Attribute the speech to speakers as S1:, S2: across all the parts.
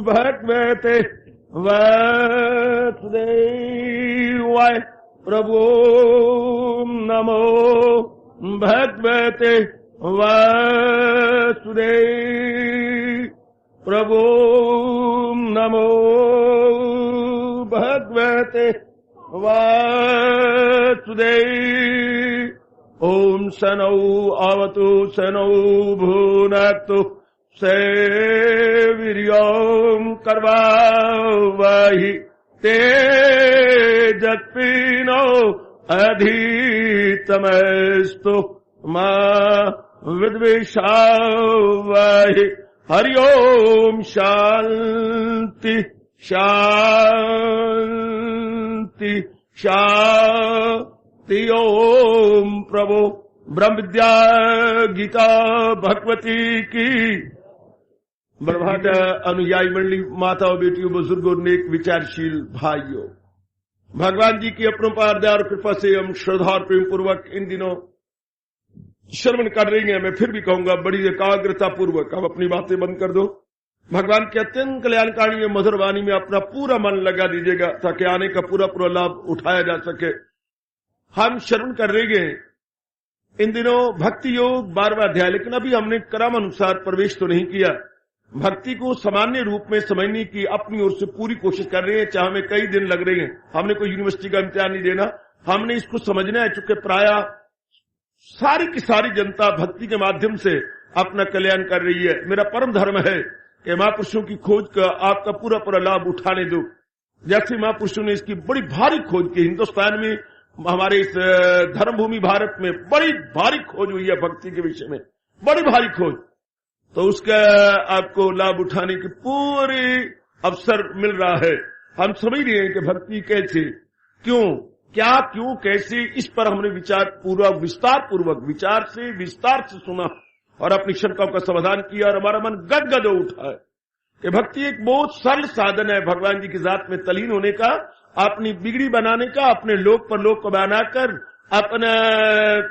S1: भगवते वासुदेवाय। प्रभु नमो भगवते वासुदेव। प्रभु नमो भगवते वासुदेव। ओम सनौ अवतु सनौ भुनक्तु सेवीर्यं कर्वावहि तेजस्विनो अधितमस्तु मा विद्विषावहि। हरि ओम शांति शांति शांति। ओम प्रभु ब्रह्म विद्या गीता भगवती की। ब्रह्मांड अनुयायी मंडली, माताओं, बेटियों, बुजुर्गों, नेक विचारशील भाइयों, भगवान जी की अपरंपार दया और कृपा से हम श्रद्धा और प्रेम पूर्वक इन दिनों श्रवण कर रही हैं। मैं फिर भी कहूंगा बड़ी एकाग्रता पूर्वक अब अपनी बातें बंद कर दो। भगवान के अत्यंत कल्याणकारी मधुर वाणी में अपना पूरा मन लगा दीजिएगा ताकि आने का पूरा पूरा लाभ उठाया जा सके। हम श्रवण कर रहे हैं इन दिनों भक्ति योग 12वां अध्याय, लेकिन अभी हमने क्रम अनुसार प्रवेश तो नहीं किया। भक्ति को सामान्य रूप में समझने की अपनी ओर से पूरी कोशिश कर रहे हैं, चाहे हमें कई दिन लग रहे हैं। हमने कोई यूनिवर्सिटी का इम्तिहान नहीं देना, हमने इसको समझना है। चूंकि प्राय सारी की सारी जनता भक्ति के माध्यम से अपना कल्याण कर रही है। मेरा परम धर्म है कि महापुरुषों की खोज का आपका पूरा पूरा लाभ उठाने दो। जैसे महापुरुषों ने इसकी बड़ी भारी खोज की, हिंदुस्तान में हमारे इस धर्मभूमि भारत में बड़ी भारी खोज हुई है भक्ति के विषय में, बड़ी भारी खोज। तो उसका आपको लाभ उठाने की पूरी अवसर मिल रहा है। हम समझ रहे हैं कि भक्ति कैसे, क्यों, क्या, क्यों, कैसे, इस पर हमने विचार पूर्वक विस्तार से सुना और अपनी शंकाओं का समाधान किया और हमारा मन गदगद हो उठा है कि भक्ति एक बहुत सरल साधन है भगवान जी की जात में तलीन होने का, अपनी बिगड़ी बनाने का, अपने लोक पर लोक को बनाकर अपने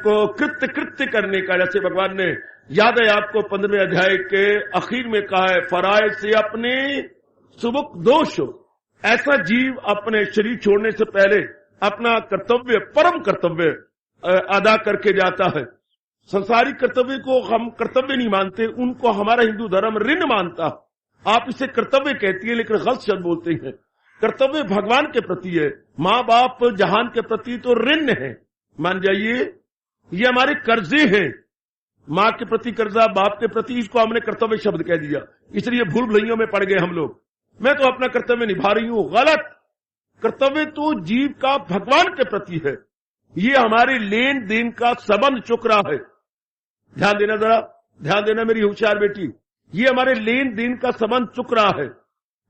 S1: को कृत्य करने का। जैसे भगवान ने, याद है आपको 15वें अध्याय के आखिर में कहा है, फराय से अपने सुबुक दोष। ऐसा जीव अपने शरीर छोड़ने से पहले अपना कर्तव्य, परम कर्तव्य अदा करके जाता है। संसारिक कर्तव्य को हम कर्तव्य नहीं मानते, उनको हमारा हिंदू धर्म ऋण मानता। आप इसे कर्तव्य कहती है लेकिन गलत शब्द बोलते हैं। कर्तव्य भगवान के प्रति है, माँ बाप जहान के प्रति तो ऋण है, मान जाइए। ये हमारे कर्जे हैं, माँ के प्रति कर्जा, बाप के प्रति, इसको हमने कर्तव्य शब्द कह दिया, इसलिए भूल भुलैयों में पड़ गए हम लोग। मैं तो अपना कर्तव्य निभा रही हूं, गलत। कर्तव्य तो जीव का भगवान के प्रति है। ये हमारे लेन देन का संबंध चुक रहा है। ध्यान देना, जरा ध्यान देना मेरी होशियार बेटी, ये हमारे लेन देन का संबंध चुक रहा है।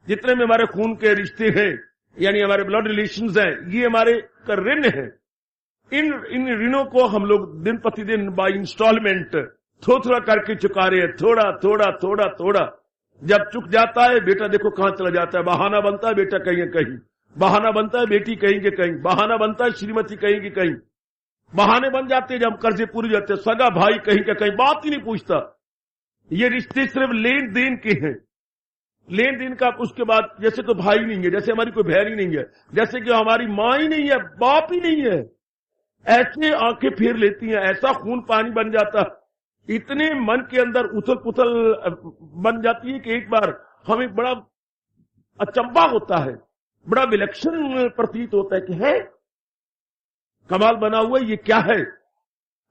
S1: जितने में हमारे खून के रिश्ते हैं, यानी हमारे ब्लड रिलेशंस हैं, ये हमारे का ऋण है। इन ऋणों को हम लोग दिन प्रतिदिन बाय इंस्टॉलमेंट थोड़ा करके चुका रहे हैं, थोड़ा थोड़ा थोड़ा थोड़ा। जब चुक जाता है बेटा देखो कहां चला जाता है, बहाना बनता है बेटा कहीं कहीं, बहाना बनता है बेटी कहीं के कहीं, बहाना बनता है श्रीमती कहीं की कहीं, बहाने बन जाते हैं। जब कर्जे पूरे जाते हैं, सगा भाई कहीं का कहीं बात ही नहीं पूछता। ये रिश्ते सिर्फ लेन देन के हैं, लेन देन का। उसके बाद जैसे तो भाई नहीं है, जैसे हमारी कोई बहन ही नहीं है, जैसे कि हमारी माँ ही नहीं है, बाप ही नहीं है, ऐसे आंखें फेर लेती हैं, ऐसा खून पानी बन जाता, इतने मन के अंदर उथल पुथल बन जाती है कि एक बार हमें बड़ा अचंभा होता है, बड़ा विलक्षण प्रतीत होता है कि है कमाल बना हुआ, ये क्या है।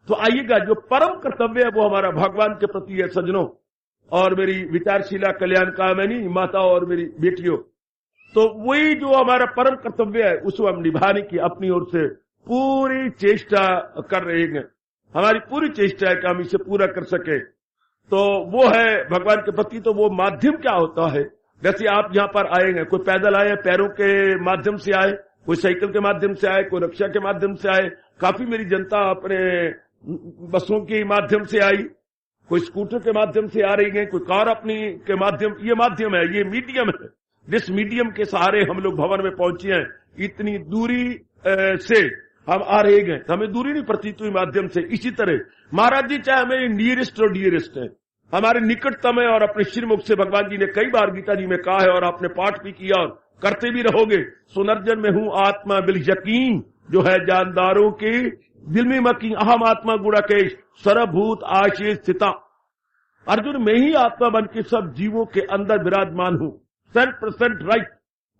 S1: तो आइएगा, जो परम कर्तव्य है वो हमारा भगवान के प्रति है सज्जनों और मेरी विचारशीला कल्याण कामनी माता और मेरी बेटियों। तो वही जो हमारा परम कर्तव्य है उसको हम निभाने की अपनी ओर से पूरी चेष्टा कर रहे हैं। हमारी पूरी चेष्टा है कि हम इसे पूरा कर सके। तो वो है भगवान के प्रति। तो वो माध्यम क्या होता है, जैसे आप यहाँ पर आए हैं, कोई पैदल आए, पैरों के माध्यम से आए, कोई साइकिल के माध्यम से आए, कोई रिक्शा के माध्यम से आए, काफी मेरी जनता अपने बसों के माध्यम से आई, कोई स्कूटर के माध्यम से आ रही है, कोई कार अपनी के माध्यम। ये माध्यम है, ये मीडियम है, जिस मीडियम के सहारे हम लोग भवन में पहुंचे हैं। इतनी दूरी से हम आ रहे हैं, हमें दूरी नहीं प्रतीत हुई माध्यम से। इसी तरह महाराज जी चाहे हमें नियरेस्ट और डियरेस्ट है, हमारे निकटतम है और अपने श्रीमुख से भगवान जी ने कई बार गीता जी में कहा है और आपने पाठ भी किया और करते भी रहोगे। सुनर्जन में हूं आत्मा बिल यकीन, जो है जानदारों के दिल में मकी, अहम आत्मा गुणाकेश सर्वभूत आशय स्थिता। अर्जुन, मैं ही आत्मा बन के सब जीवों के अंदर विराजमान हूं, 100% राइट।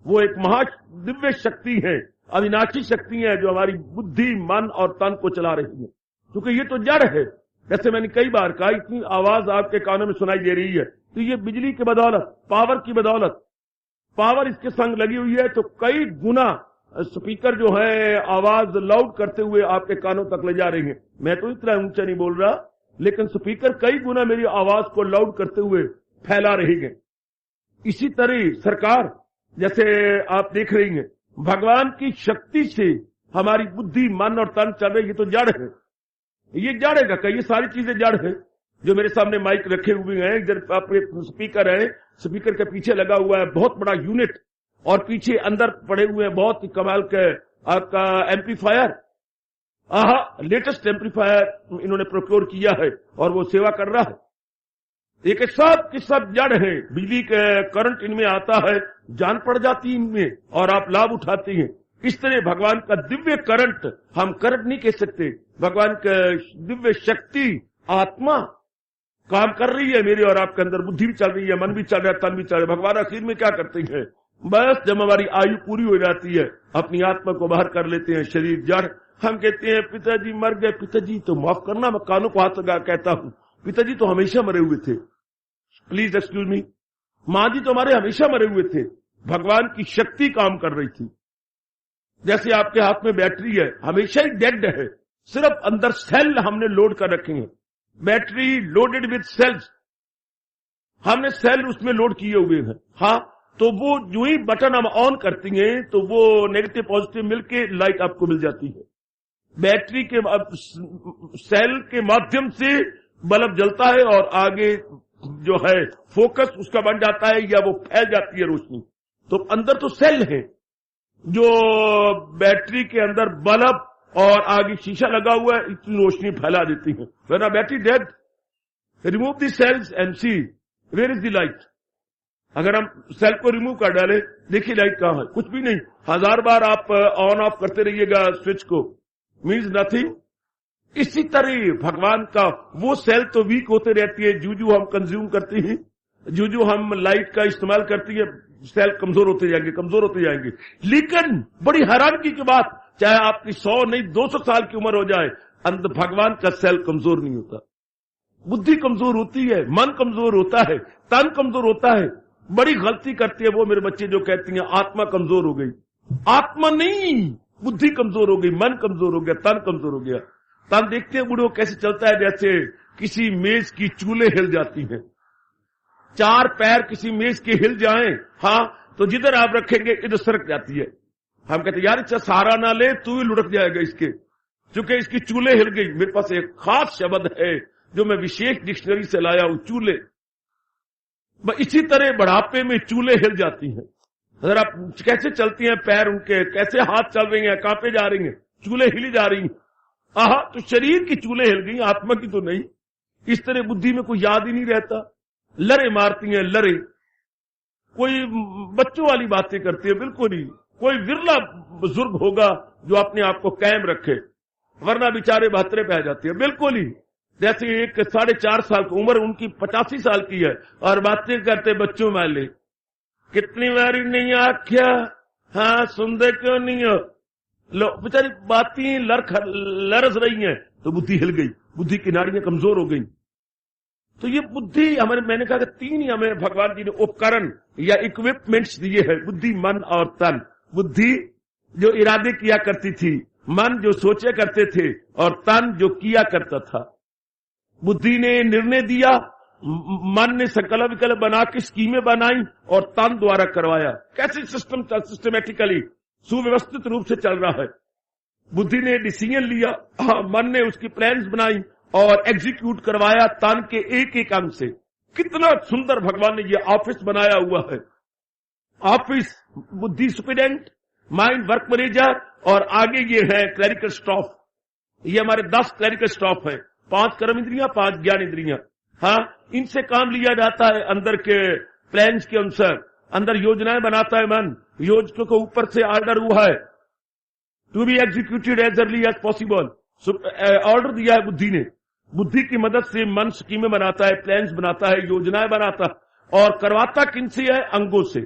S1: वो एक महा दिव्य शक्ति है, अविनाशी शक्ति है, जो हमारी बुद्धि, मन और तन को चला रही है। क्योंकि ये तो जड़ है। जैसे मैंने कई बार कहा, इतनी आवाज आपके कानों में सुनाई दे रही है, तो ये बिजली की बदौलत, पावर की बदौलत, पावर इसके संग लगी हुई है, तो कई गुना स्पीकर जो है आवाज लाउड करते हुए आपके कानों तक ले जा रही है। मैं तो इतना ऊंचा नहीं बोल रहा, लेकिन स्पीकर कई गुना मेरी आवाज को लाउड करते हुए फैला रही है। इसी तरह सरकार, जैसे आप देख रही हैं, भगवान की शक्ति से हमारी बुद्धि, मन और तन चल रही है, तो जड़ है। ये जड़ है का, ये सारी चीजें जड़ है। जो मेरे सामने माइक रखे हुए हैं, इधर स्पीकर है, स्पीकर के पीछे लगा हुआ है बहुत बड़ा यूनिट, और पीछे अंदर पड़े हुए हैं बहुत ही कमाल के आपका एम्पलीफायर। लेटेस्ट एम्पलीफायर इन्होंने प्रोक्योर किया है और वो सेवा कर रहा है। एक सब की सब जड़ है, बिजली का करंट इनमें आता है, जान पड़ जाती है इनमें और आप लाभ उठाते हैं। इस तरह भगवान का दिव्य करंट, हम करंट नहीं कह सकते, भगवान का दिव्य शक्ति आत्मा काम कर रही है मेरे और आपके अंदर। बुद्धि भी चल रही है, मन भी चल रहा है, तन भी चल रहा है। भगवान आखिर में क्या करते हैं, बस जब हमारी आयु पूरी हो जाती है, अपनी आत्मा को बाहर कर लेते हैं, शरीर जड़। हम कहते हैं पिताजी मर गए। पिताजी तो माफ करना, मैं कानों को हाथ लगा कहता हूं, पिताजी तो हमेशा मरे हुए थे, प्लीज एक्सक्यूज मी। माँ जी तो हमारे हमेशा मरे हुए थे। भगवान की शक्ति काम कर रही थी। जैसे आपके हाथ में बैटरी है, हमेशा ही डेड है, सिर्फ अंदर सेल हमने लोड कर रखे हैं। बैटरी लोडेड विद सेल्स, हमने सेल उसमें लोड किए हुए हैं। हाँ, तो वो जो ही बटन हम ऑन करती हैं, तो वो नेगेटिव पॉजिटिव मिलके लाइट आपको मिल जाती है। बैटरी के सेल के माध्यम से बल्ब जलता है और आगे जो है फोकस उसका बन जाता है, या वो फैल जाती है रोशनी। तो अंदर तो सेल है जो बैटरी के अंदर बल्ब और आगे शीशा लगा हुआ है, इतनी रोशनी फैला देती है। When a battery dead, remove the cells and see where is the light. अगर हम सेल को रिमूव कर डालें, देखिए लाइट कहां है, कुछ भी नहीं। 1000 बार आप ऑन ऑफ करते रहिएगा स्विच को, मीन्स नथिंग। इसी तरह भगवान का वो सेल तो वीक होते रहती है, जू हम कंज्यूम करते हैं, जू हम लाइट का इस्तेमाल करती है, सेल कमजोर होते जाएंगे, कमजोर होते जाएंगे। लेकिन बड़ी हैरानगी की बात, चाहे आपकी 100 नहीं 200 साल की उम्र हो जाए, अंदर भगवान का सेल कमजोर नहीं होता। बुद्धि कमजोर होती है, मन कमजोर होता है, तन कमजोर होता है। बड़ी गलती करती है वो मेरे बच्चे जो कहती हैं आत्मा कमजोर हो गई। आत्मा नहीं, बुद्धि कमजोर हो गई, मन कमजोर हो गया, तन कमजोर हो गया। तन देखते हैं बूढ़े कैसे चलता है, जैसे किसी मेज की चूल्हे हिल जाती हैं। 4 पैर किसी मेज के हिल जाएं, हाँ, तो जिधर आप रखेंगे इधर सरक जाती है। हम कहते यार इसका सहारा ना ले, तू ही लुढ़क जाएगा इसके, क्योंकि इसकी चूल्हे हिल गई। मेरे पास एक खास शब्द है जो मैं विशेष डिक्शनरी से लाया हूं, चूल्हे। इसी तरह बुढ़ापे में चूल्हे हिल जाती हैं। अगर आप कैसे चलती हैं, पैर उनके कैसे हाथ चल रही हैं, कांपे जा रही हैं, चूल्हे हिली जा रही हैं। तो शरीर की चूल्हे हिल गई, आत्मा की तो नहीं। इस तरह बुद्धि में कोई याद ही नहीं रहता, लरे मारती हैं, लरे। कोई बच्चों वाली बातें करती है, बिल्कुल ही। कोई विरला बुजुर्ग होगा जो अपने आप को कायम रखे, वरना बेचारे बहत्तरे पे आ जाती है, बिल्कुल ही। जैसे एक 4.5 साल की उम्र, उनकी 85 साल की है और बातें करते बच्चों वाले। कितनी बारी नहीं आख्या, हाँ सुनते क्यों नहीं हो, लो बेचारी बातें लरस रही हैं, तो बुद्धि हिल गई, बुद्धि की नाड़ियां कमजोर हो गई। तो ये बुद्धि हमारे, मैंने कहा कि 3 ही हमें भगवान जी ने उपकरण या इक्विपमेंट्स दिए हैं, बुद्धि, मन और तन। बुद्धि जो इरादे किया करती थी, मन जो सोचे करते थे, और तन जो किया करता था। बुद्धि ने निर्णय दिया, मन ने संकल्प विकल्प बना के स्कीमें बनाई, और तन द्वारा करवाया। कैसे सिस्टम सिस्टमेटिकली सुव्यवस्थित रूप से चल रहा है। बुद्धि ने डिसीजन लिया, मन ने उसकी प्लान्स बनाई और एग्जीक्यूट करवाया तन के एक एक अंग से। कितना सुंदर भगवान ने ये ऑफिस बनाया हुआ है। ऑफिस, बुद्धि सुपरिटेंडेंट, माइंड वर्क मैनेजर, और आगे ये है क्लरिकल स्टाफ। ये हमारे 10 क्लरिकल स्टाफ है, 5 कर्म इंद्रियां, 5 ज्ञान इंद्रियां। हाँ, इनसे काम लिया जाता है अंदर के प्लान्स के अनुसार, अंदर योजनाएं बनाता है मन, योजकों को ऊपर से ऑर्डर हुआ है to be executed as early as possible. Order दिया है बुद्धि ने, बुद्धि की मदद से मन स्कीमें बनाता है, प्लान्स बनाता है, योजनाएं बनाता है, और करवाता किनसे है? अंगों से।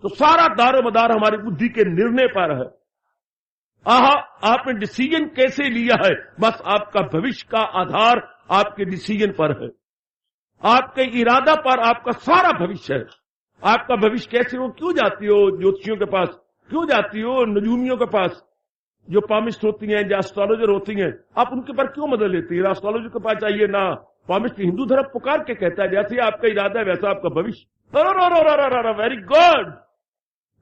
S1: तो सारा दारोमदार हमारी बुद्धि के निर्णय पर है। आपने डिसीजन कैसे लिया है, बस आपका भविष्य का आधार आपके डिसीजन पर है, आपके इरादा पर आपका सारा भविष्य है। आपका भविष्य कैसे हो? क्यों जाती हो ज्योतिषियों के पास, क्यों जाती हो नजूमियों के पास, जो पामिस्ट होती हैं, जो एस्ट्रोलॉजर होती हैं, आप उनके पर क्यों मदद लेती है? एस्ट्रोलॉजर के पास चाहिए ना। पामिस्ट हिंदू धर्म पुकार के कहता है जैसे आपका इरादा है वैसा आपका भविष्य। Very good.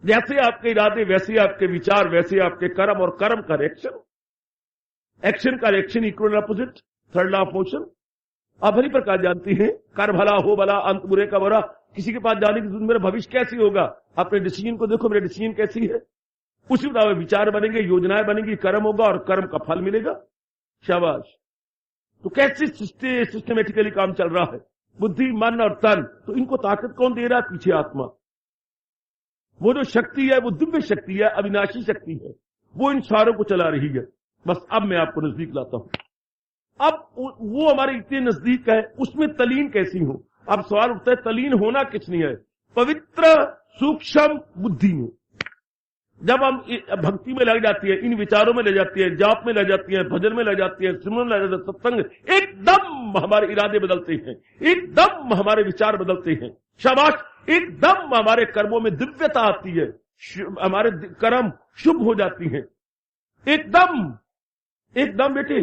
S1: जैसे आपके इरादे वैसे आपके विचार, वैसे आपके कर्म, और कर्म का रिएक्शन, एक्शन का reaction equal opposite, third law of motion. आप भली प्रकार जानती हैं, कर भला हो भला, अंत बुरे का बुरा। किसी के पास जाने की जरूरत, मेरा भविष्य कैसे होगा? अपने डिसीजन को देखो, मेरा डिसीजन कैसी है, उसी मुताबिक विचार बनेंगे, योजनाएं बनेंगी, कर्म होगा और कर्म का फल मिलेगा। शाबाश। तो कैसे सिस्टमेटिकली काम चल रहा है? बुद्धि, मन और तन। तो इनको ताकत कौन दे रहा है? पीछे आत्मा। वो जो शक्ति है वो दिव्य शक्ति है, अविनाशी शक्ति है, वो इन सारों को चला रही है। बस अब मैं आपको नजदीक लाता हूं। अब वो हमारे इतने नजदीक है, उसमें तलीन कैसी हो? अब सवाल उठता है तलीन होना किसने है? पवित्र सूक्ष्म बुद्धि में। जब हम भक्ति में लग जाती है, इन विचारों में ले जाती है, जाप में लग जाती है, भजन में लग जाती है, सिमरन में लग जाती है, सत्संग, एकदम हमारे इरादे बदलते हैं, एकदम हमारे विचार बदलते हैं। शाबाश। एकदम हमारे कर्मों में दिव्यता आती है, हमारे कर्म शुभ हो जाती हैं। एकदम बेटे,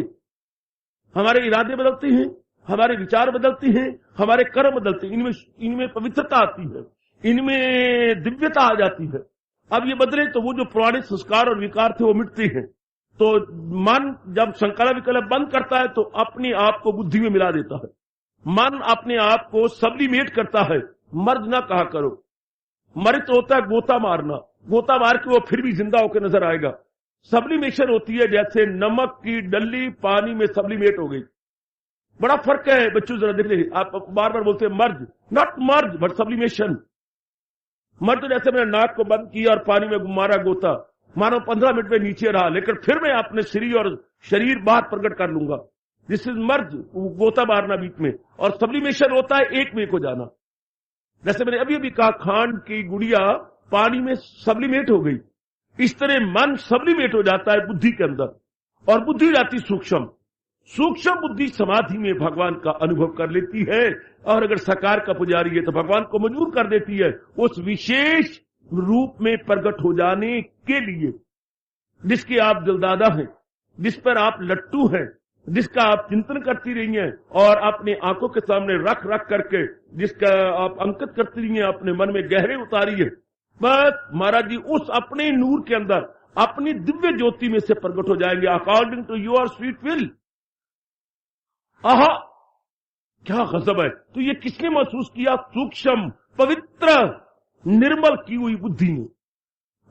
S1: हमारे इरादे बदलते हैं, हमारे विचार बदलते हैं, हमारे कर्म बदलते हैं। इनमें पवित्रता आती है, इनमें दिव्यता आ जाती है। अब ये बदले तो वो जो पुराने संस्कार और विकार थे वो मिटते हैं। तो मन जब संकल्प विकल्प बंद करता है तो अपने आप को बुद्धि में मिला देता है। मन अपने आप को सब्लिमेट करता है। मर्ज ना कहा करो, मरित होता है गोता मारना, गोता मार के वो फिर भी जिंदा होकर नजर आएगा। सब्लिमेशन होती है जैसे नमक की डल्ली पानी में सब्लिमेट हो गई। बड़ा फर्क है बच्चों, जरा देख लीजिए। आप बार बार बोलते हैं मर्ज, नॉट मर्ज बट सब्लिमेशन। मर्ज तो जैसे मैंने नाक को बंद किया और पानी में मारा गोता, मानो 15 मिनट में नीचे रहा, लेकिन फिर मैं अपने शरीर बाहर प्रकट कर लूंगा। दिस इज मर्ज, गोता मारना बीच में। और सब्लिमेशन होता है एक वे को जाना। जैसे मैंने अभी अभी कहा, खांड की गुड़िया पानी में सब्लिमेट हो गई, इस तरह मन सब्लिमेट हो जाता है बुद्धि के अंदर, और बुद्धि हो जाती सूक्ष्म। सूक्ष्म बुद्धि समाधि में भगवान का अनुभव कर लेती है, और अगर साकार का पुजारी है तो भगवान को मजबूर कर देती है उस विशेष रूप में प्रकट हो जाने के लिए, जिसके आप दिलदादा हैं, जिस पर आप लट्टू हैं, जिसका आप चिंतन करती रही हैं और अपने आंखों के सामने रख करके जिसका आप अंकित करती रही हैं, अपने मन में गहरे उतारी है। बस महाराज जी उस अपने नूर के अंदर अपनी दिव्य ज्योति में से प्रकट हो जाएंगे, according to your sweet will. आहा, क्या गजब है। तो ये किसने महसूस किया? सूक्ष्म पवित्र निर्मल की हुई बुद्धि ने।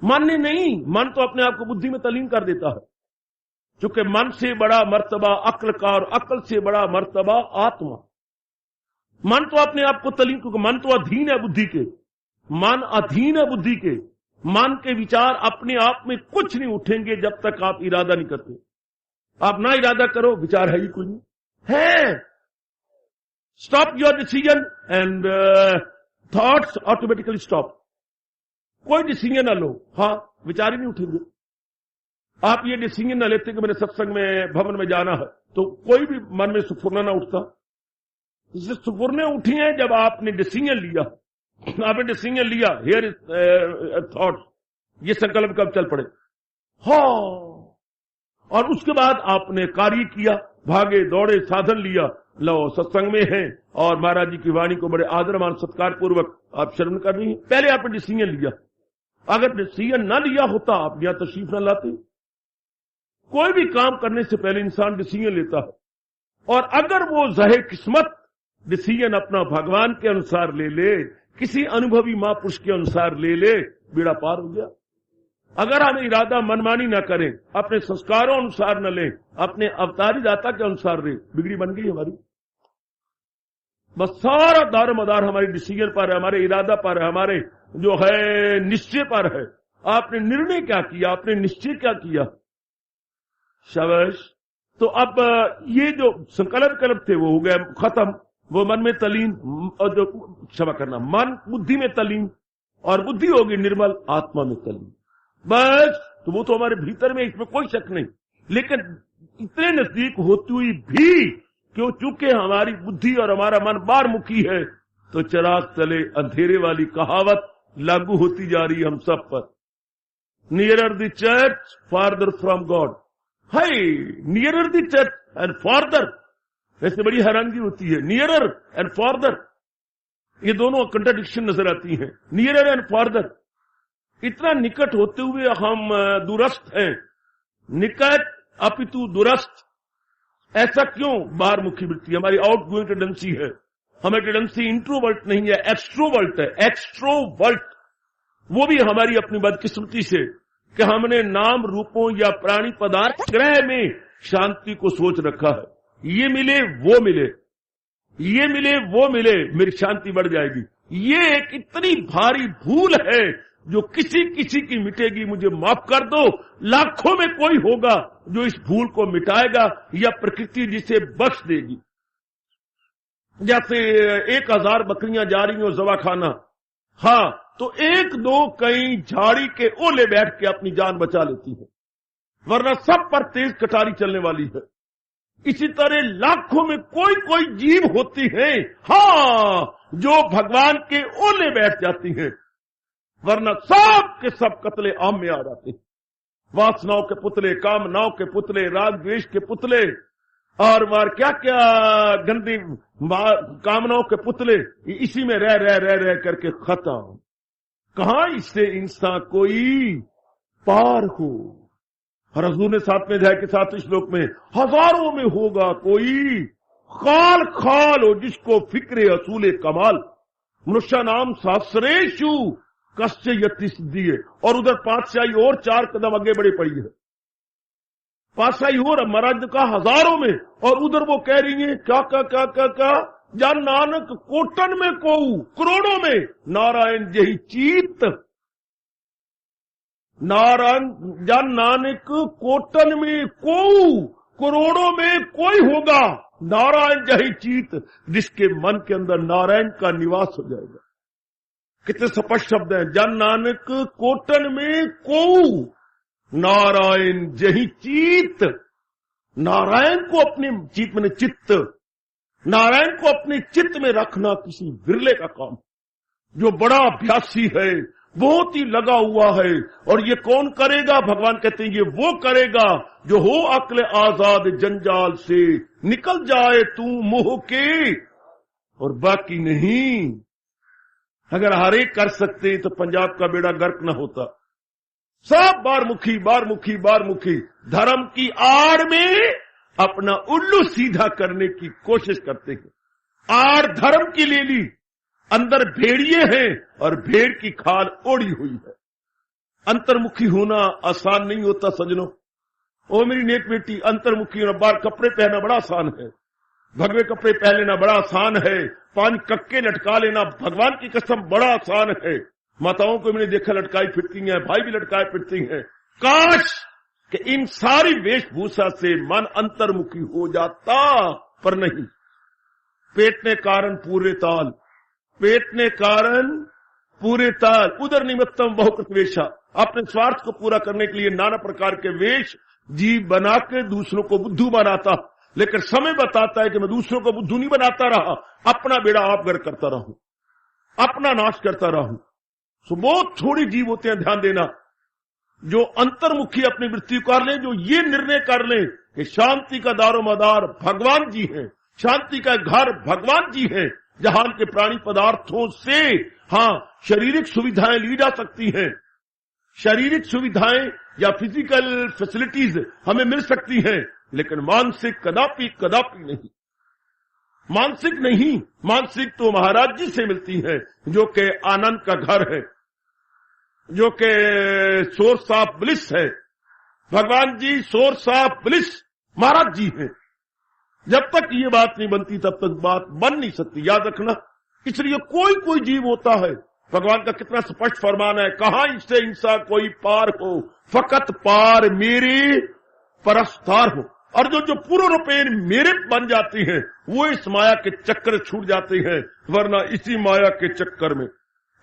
S1: मन ने नहीं, मन तो अपने आप को बुद्धि में तलीन कर देता है, क्योंकि मन से बड़ा मर्तबा अक्ल का, और अक्ल से बड़ा मर्तबा आत्मा। मन तो अपने आप को तलीन, क्योंकि मन तो अधीन है बुद्धि के, मन अधीन है बुद्धि के। मन के विचार अपने आप में कुछ नहीं उठेंगे जब तक आप इरादा नहीं करते। आप ना इरादा करो, विचार है ही कोई नहीं है। Stop your decision and thoughts automatically stop. कोई डिसीजन ना लो, हाँ, विचार ही नहीं उठेंगे। आप ये डिसीजन ना लेते कि मेरे सत्संग में भवन में जाना है, तो कोई भी मन में सुफुरना ना उठता। सुफुरने उठी हैं जब आपने डिसीजन लिया। आपने डिसीजन लिया, हियर इज थॉट, ये संकल्प कब चल पड़े, हाँ, और उसके बाद आपने कार्य किया, भागे दौड़े, साधन लिया, लो सत्संग में है और महाराज जी की वाणी को बड़े आदर मान सत्कार पूर्वक आप श्रवण कर रही हैं। पहले आपने डिसीजन लिया। अगर डिसीजन ना लिया होता आप यहां तशरीफ न लाते। कोई भी काम करने से पहले इंसान डिसीजन लेता है, और अगर वो ज़ाहिर किस्मत डिसीजन अपना भगवान के अनुसार ले ले, किसी अनुभवी महापुरुष के अनुसार ले ले, बेड़ा पार हो गया। अगर हम इरादा मनमानी ना करें, अपने संस्कारों अनुसार न लें, अपने अवतारी दाता के अनुसार लें, बिगड़ी बन गई हमारी। बस सारा दार मदार हमारे डिसीजन पर है, हमारे इरादा पर है, हमारे जो है निश्चय पर है। आपने निर्णय क्या किया, आपने निश्चय क्या किया। शाबाश। तो अब ये जो संकल्प कल्प थे वो हो गया खत्म, वो मन में तलीन, और जो क्षमा करना, मन बुद्धि में तलीन, और बुद्धि होगी निर्मल, आत्मा में तलीन। बस, तो वो तो हमारे भीतर में, इसमें कोई शक नहीं। लेकिन इतने नजदीक होती हुई भी क्यों, चूंकि हमारी बुद्धि और हमारा मन बारमुखी है, तो चिराग तले अंधेरे वाली कहावत लागू होती जा रही है हम सब पर। Nearer the church farther from God. Hi, nearer the church and farther, ऐसे बड़ी हैरानगी होती है। नियरर एंड फार्दर, ये दोनों कंट्राडिक्शन नजर आती हैं। नियरर एंड फार्दर, इतना निकट होते हुए हम दूरस्थ हैं। निकट अपितु दूरस्थ, ऐसा क्यों? बाहरमुखी वृत्ति हमारी आउट गोइंग टेंडेंसी है। हमें टेंडेंसी इंट्रोवर्ट नहीं है, एक्सट्रोवर्ट है। एक्सट्रोवर्ट, वो भी हमारी अपनी बदकिस्मती से कि हमने नाम रूपों या प्राणी पदार्थ ग्रह में शांति को सोच रखा है। ये मिले वो मिले, ये मिले वो मिले, मेरी शांति बढ़ जाएगी। ये एक इतनी भारी भूल है जो किसी किसी की मिटेगी, मुझे माफ कर दो। लाखों में कोई होगा जो इस भूल को मिटाएगा, या प्रकृति जिसे बख्श देगी। जैसे 1000 बकरियां जा रही हो जवाखाना, हाँ, तो 1-2 कहीं झाड़ी के ओले बैठ के अपनी जान बचा लेती है, वरना सब पर तेज कटारी चलने वाली है। इसी तरह लाखों में कोई कोई जीव होती है, हाँ, जो भगवान के ओले बैठ जाती है, वरना सब के सब कत्ले आम में आ जाते हैं। वासनाओं के पुतले, कामनाओं के पुतले, राग द्वेष के पुतले, और क्या क्या गंदी कामनाओं के पुतले, इसी में रह रह रह रह करके खत्म। कहां इससे इंसान कोई पार हो। हजूर ने 7वें अध्याय के 7वें श्लोक में, हजारों में होगा कोई खाल खाल हो जिसको फिक्रे असूले कमाल, मनुष्य नाम शास्त्रेशु कश्य यति सिद्धि है। और उधर पातशाही और 4 कदम आगे बढ़े पड़ी है। पातशाही और महाराज ने कहा हजारों में, और उधर वो कह रही है क्या जान नानक कोटन में कोऊ, करोड़ों में नारायण यही चीत। नारायण जान नानक कोटन में कोऊ, करोड़ों में कोई होगा नारायण यही चीत, जिसके मन के अंदर नारायण का निवास हो जाएगा। कितने स्पष्ट शब्द हैं। जन नानक कोटन में कोऊ, नारायण यही चीत। नारायण को अपने चित्त में, चित्त, नारायण को अपने चित्त में रखना किसी विरले का काम। जो बड़ा अभ्यासी है, बहुत ही लगा हुआ है, और ये कौन करेगा? भगवान कहते हैं ये वो करेगा जो हो अक्ल आजाद जंजाल से, निकल जाए तू मोह के, और बाकी नहीं। अगर हर एक कर सकते तो पंजाब का बेड़ा गर्क न होता। सब बारमुखी बारमुखी बारमुखी धर्म की आड़ में अपना उल्लू सीधा करने की कोशिश करते हैं। आड़ धर्म की ले ली, अंदर भेड़िए हैं और भेड़ की खाल ओढ़ी हुई है। अंतर्मुखी होना आसान नहीं होता सजनों। ओ मेरी नेक बेटी, अंतर्मुखी होना, बाहर कपड़े पहनना बड़ा आसान है, भगवे कपड़े पहन लेना बड़ा आसान है, 5 कक्के लटका लेना भगवान की कसम बड़ा आसान है। माताओं को मैंने देखा लटकाई फिरती हैं, भाई भी लटकाए फिरती हैं। काश कि इन सारी वेशभूषा से मन अंतर्मुखी हो जाता, पर नहीं। पेट ने कारण पूरे ताल, पेट ने कारण पूरे ताल, उदर निमित्तम बहुकृत वेशा। अपने स्वार्थ को पूरा करने के लिए नाना प्रकार के वेश जीव बना के दूसरों को बुद्धू बनाता, लेकिन समय बताता है कि मैं दूसरों को बुद्धू नहीं बनाता रहा, अपना बेड़ा आप गर्क करता रहूं, अपना नाश करता रहूं। सो बहुत थोड़ी जीव होते हैं, ध्यान देना, जो अंतर्मुखी अपनी वृत्ति कर ले, जो ये निर्णय कर ले कि शांति का दारोमदार भगवान जी है, शांति का घर भगवान जी है। जहां के प्राणी पदार्थों से हाँ शारीरिक सुविधाएं ली जा सकती हैं, शारीरिक सुविधाएं या फिजिकल फैसिलिटीज हमें मिल सकती हैं, लेकिन मानसिक कदापि कदापि नहीं। मानसिक नहीं, मानसिक तो महाराज जी से मिलती है, जो कि आनंद का घर है, जो कि सोर्स ऑफ ब्लिस है। भगवान जी सोर्स ऑफ ब्लिस महाराज जी हैं। जब तक ये बात नहीं बनती तब तक बात बन नहीं सकती, याद रखना। इसलिए कोई जीव होता है, भगवान का कितना स्पष्ट फरमान है, कहां इससे इंसान कोई पार हो, फकत पार मेरे परस्तार हो। और जो पूर्ण रूपेण मेरे बन जाती हैं वो इस माया के चक्कर छूट जाती हैं, वरना इसी माया के चक्कर में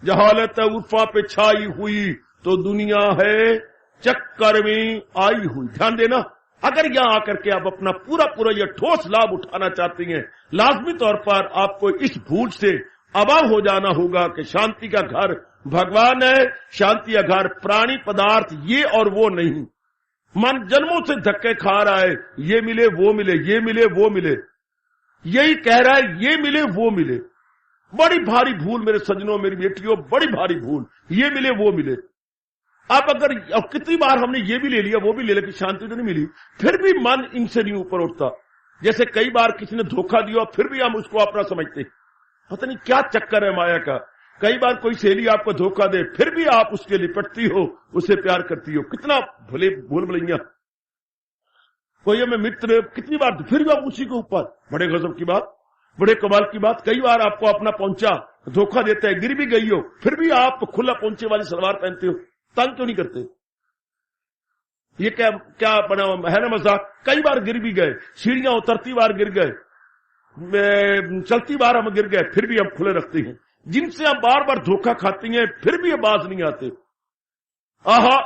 S1: जहालत उर्फा पे छाई हुई तो दुनिया है चक्कर में आई हुई। ध्यान देना, अगर यहां आकर के आप अपना पूरा ये ठोस लाभ उठाना चाहती हैं, लाजमी तौर पर आपको इस भूल से अभाव हो जाना होगा कि शांति का घर भगवान है, शांति का घर प्राणी पदार्थ ये और वो नहीं। मन जन्मों से धक्के खा रहा है, ये मिले वो मिले, ये मिले वो मिले, यही कह रहा है ये मिले वो मिले। बड़ी भारी भूल मेरे सज्जनों, मेरी बेटियों, बड़ी भारी भूल, ये मिले वो मिले। अब कितनी बार हमने ये भी ले लिया वो भी ले लिया कि शांति तो नहीं मिली, फिर भी मन इनसे नहीं ऊपर उठता। जैसे कई बार किसी ने धोखा दिया फिर भी हम उसको अपना समझते, पता नहीं क्या चक्कर है माया का। कई बार कोई सहेली आपको धोखा दे फिर भी आप उसके लिपटती हो, उससे प्यार करती हो, कितना भूल भुलैया। कोई हमें मित्र कितनी बार फिर भी आप उसी के ऊपर। बड़े गजब की बात, बड़े कमाल की बात, कई बार आपको अपना पहुंचा धोखा देता है, गिर भी गई हो फिर भी आप खुला पहुंचे वाली सलवार पहनते हो, तंग क्यों नहीं करते? ये क्या बना है ना मजाक। कई बार गिर भी गए, सीढ़ियां उतरती बार गिर गए, चलती बार हम गिर गए, फिर भी हम खुले रखते हैं। जिनसे आप बार बार धोखा खाती हैं फिर भी ये बाज नहीं आते। आहा,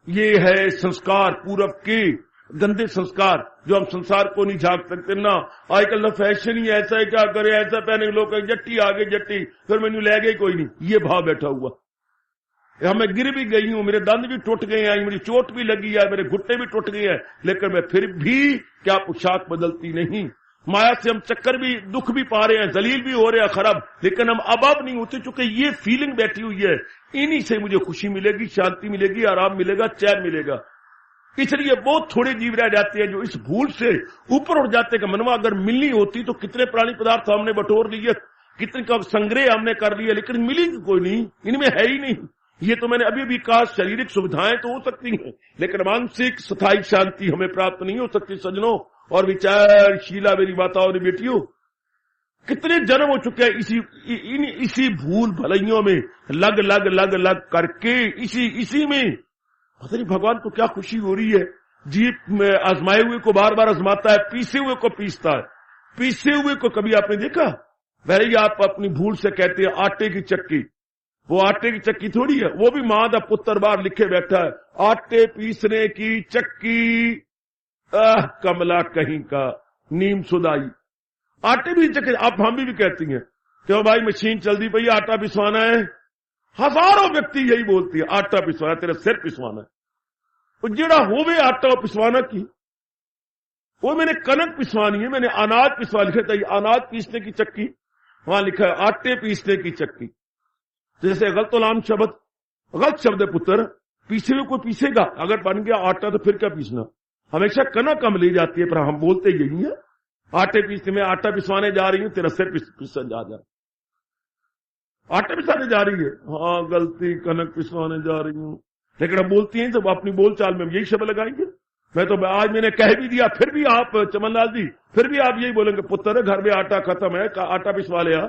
S1: ये है संस्कार पूरब के गंदे संस्कार जो हम संसार को नहीं झांक सकते ना। आजकल ना फैशन ही ऐसा है, क्या करे ऐसा पहने लोग, जट्टी आगे जट्टी, फिर मैंने ले गई कोई नहीं, ये भाव बैठा हुआ। मैं गिर भी गई हूं, मेरे दंद भी टूट गए हैं, मेरी चोट भी लगी है, मेरे घुट्टे भी टूट गए हैं, लेकिन मैं फिर भी क्या पोशाक बदलती नहीं। माया से हम चक्कर भी दुख भी पा रहे हैं, जलील भी हो रहे हैं खराब, लेकिन हम अब नहीं होते, चूंकि ये फीलिंग बैठी हुई है, इन्हीं से मुझे खुशी मिलेगी, शांति मिलेगी, आराम मिलेगा, चैन मिलेगा। इसलिए बहुत थोड़े जीव रह जाते हैं जो इस भूल से ऊपर उठ जाते हैं कि मनवा अगर मिलनी होती तो कितने प्राणी पदार्थ हमने बटोर लिए, कितने का संग्रह हमने कर लिया, लेकिन मिली कोई नहीं, इनमें है ही नहीं। ये तो मैंने अभी भी कहा, शारीरिक सुविधाएं तो हो सकती हैं लेकिन मानसिक स्थायी शांति हमें प्राप्त नहीं हो सकती सज्जनों और विचारशीला मेरी माताओं और बेटियों। कितने जन्म हो चुके हैं इसी भूल भलाइयों में लग लग लग लग करके, इसी में पता नहीं भगवान को क्या खुशी हो रही है। जीप में आजमाए हुए को बार बार आजमाता है, पीसे हुए को पीसता है। पीसे हुए को कभी आपने देखा? वही आप अपनी भूल से कहते हैं आटे की चक्की, वो आटे की चक्की थोड़ी है, वो भी मां दा पुत्र बार लिखे बैठा है, आटे पीसने की चक्की कमला कहीं का नीम सुदाई। आटे भी चक्की आप हम भी कहती हैं क्यों भाई मशीन चलती पई, आटा पिसवाना है। हजारों व्यक्ति यही बोलती है, आटा पिसवाना, तेरा सिर पिसवाना है। वो जेड़ा होवे आटा पिसवाना की, वो मैंने कनक पिसवानी है, मैंने अनाज पिसवा लिखा था, अनाज पीसने की चक्की, वहां लिखा है आटे पीसने की चक्की। जैसे गलतोलाम शब्द, गलत शब्द है पुत्र, पीछे हुए कोई पीसेगा, अगर बन गया आटा तो फिर क्या पीसना। हमेशा कनक कम ली जाती है पर हम बोलते यही है, आटे पीसने में आटा पिसवाने जा रही हूं, तेरा सिर पिसन जा आटे पिसाने जा रही है, हाँ गलती, कनक पिसवाने जा रही हूं। लेकिन हम बोलती हैं जब अपनी बोलचाल में हम यही शब्द लगाएंगे। मैं तो आज मैंने कह भी दिया फिर भी आप चमनलाल जी फिर भी आप यही बोलेंगे पुत्र घर में आटा खत्म है, आटा पिसवा लिया।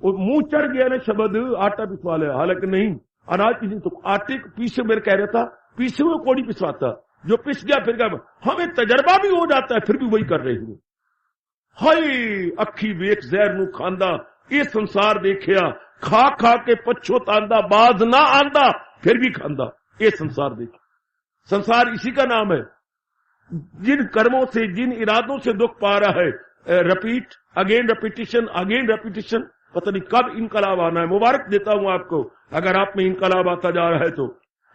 S1: वो मुंह चढ़ गया ना शब्द आटा पिसवा लिया, हालांकि नहीं, अनाज पीसी तो आटे पीछे मेरे कह रहा था, पीछे हुए कोई नहीं पिसवाता, जो पिस गया फिर गया। हमें तजर्बा भी हो जाता है फिर भी वही कर रहे हैं। हाय अखी वेख जहर नू खांदा, ये संसार देखिया, खा खा के पछोतांदा, बाज ना आंदा फिर भी खांदा, ये संसार देख। संसार इसी का नाम है, जिन कर्मों से जिन इरादों से दुख पा रहा है, repeat again repetition again repetition, पता नहीं कब इनकलाब आना है। मुबारक देता हूं आपको अगर आप में इनकलाब आता जा रहा है तो,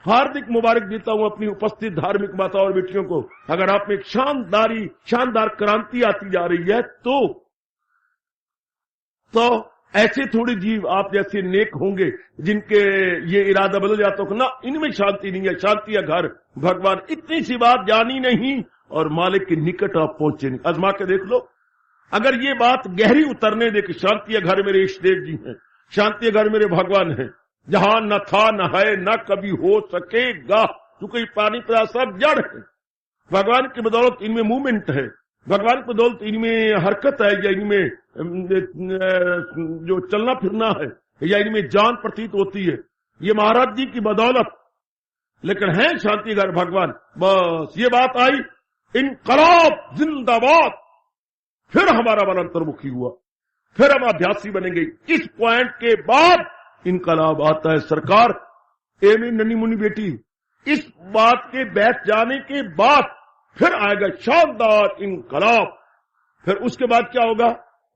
S1: हार्दिक मुबारक देता हूं अपनी उपस्थित धार्मिक माताओं और बेटियों को। अगर आप में एक शानदार क्रांति आती जा रही है तो ऐसे थोड़े जीव आप जैसे नेक होंगे जिनके ये इरादा बदल जाता हो ना, इनमें शांति नहीं है, शांति है घर भगवान। इतनी सी बात जानी नहीं और मालिक के निकट आप पहुंचे नहीं। आजमा के देख लो, अगर ये बात गहरी उतरने दे कि शांति है घर मेरे इष्ट देव जी हैं, शांति है घर मेरे भगवान हैं, जहां न था न है न कभी हो सकेगा, क्योंकि पानी पदा सब जड़ है। भगवान की बदौलत इनमें मूवमेंट है, भगवान की बदौलत इनमें हरकत है, या इनमें जो चलना फिरना है, या इनमें जान प्रतीत होती है, ये महाराज जी की बदौलत। लेकिन है शांति घर भगवान। बस ये बात आई, इनकलाब जिंदाबाद। फिर हमारा मन अंतर्मुखी हुआ, फिर हम अभ्यासी बनेंगे। इस पॉइंट के बाद इनकलाब आता है सरकार। एमी नन्ही मुन्नी बेटी, इस बात के बैठ जाने के बाद फिर आएगा शानदार इनकलाब। फिर उसके बाद क्या होगा?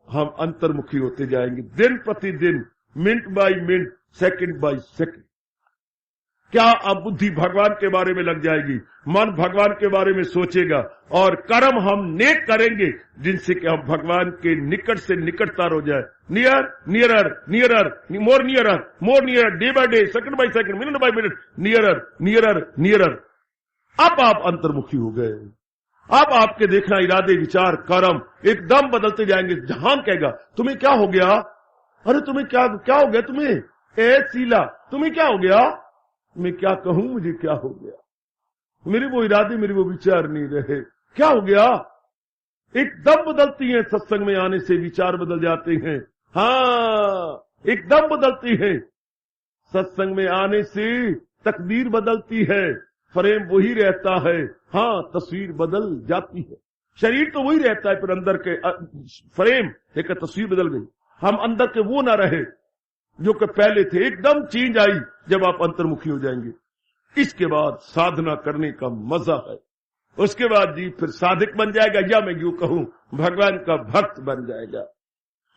S1: हम अंतर्मुखी होते जाएंगे दिन प्रतिदिन, minute by minute, second by second. क्या अब बुद्धि भगवान के बारे में लग जाएगी, मन भगवान के बारे में सोचेगा, और कर्म हम नेक करेंगे जिनसे कि हम भगवान के निकट से निकटतर हो जाए। Near nearer nearer, more nearer more nearer, day by day, second by second, minute by minute, nearer nearer nearer. अब आप अंतर्मुखी हो गए। अब आपके देखना इरादे, विचार, कर्म एकदम बदलते जाएंगे। जहान कहेगा तुम्हें क्या हो गया? अरे तुम्हें क्या हो गया? तुम्हें ए शीला, तुम्हें क्या हो गया? मैं क्या कहूं, मुझे क्या हो गया? मेरे वो इरादे, मेरे वो विचार नहीं रहे, क्या हो गया? एकदम बदलती हैं। सत्संग में आने से विचार बदल जाते हैं। हाँ, एकदम बदलती है। सत्संग में आने से तकदीर बदलती है। फ्रेम वही रहता है, हाँ तस्वीर बदल जाती है। शरीर तो वही रहता है, फिर अंदर के फ्रेम एक तस्वीर बदल गई। हम अंदर के वो ना रहे जो कि पहले थे। एकदम चेंज आई जब आप अंतर्मुखी हो जाएंगे। इसके बाद साधना करने का मजा है। उसके बाद जी फिर साधक बन जाएगा, या मैं यूं कहूं भगवान का भक्त बन जाएगा।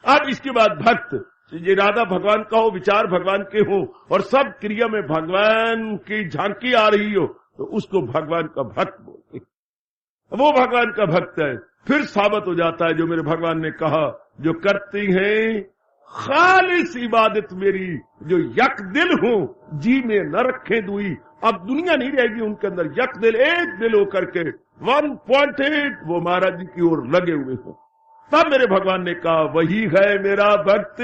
S1: अब इसके बाद भक्त, इरादा भगवान का हो, विचार भगवान के हो, और सब क्रिया में भगवान की झांकी आ रही हो, तो उसको भगवान का भक्त बोलते हैं। वो भगवान का भक्त है। फिर साबित हो जाता है जो मेरे भगवान ने कहा, जो करती हैं खालिस इबादत मेरी, जो यक दिल हूं, जी में न रखे दुई। अब दुनिया नहीं रहेगी उनके अंदर, यक दिल, एक दिल होकर के 1.8 वो महाराज जी की ओर लगे हुए हैं। तब मेरे भगवान ने कहा, वही है मेरा भक्त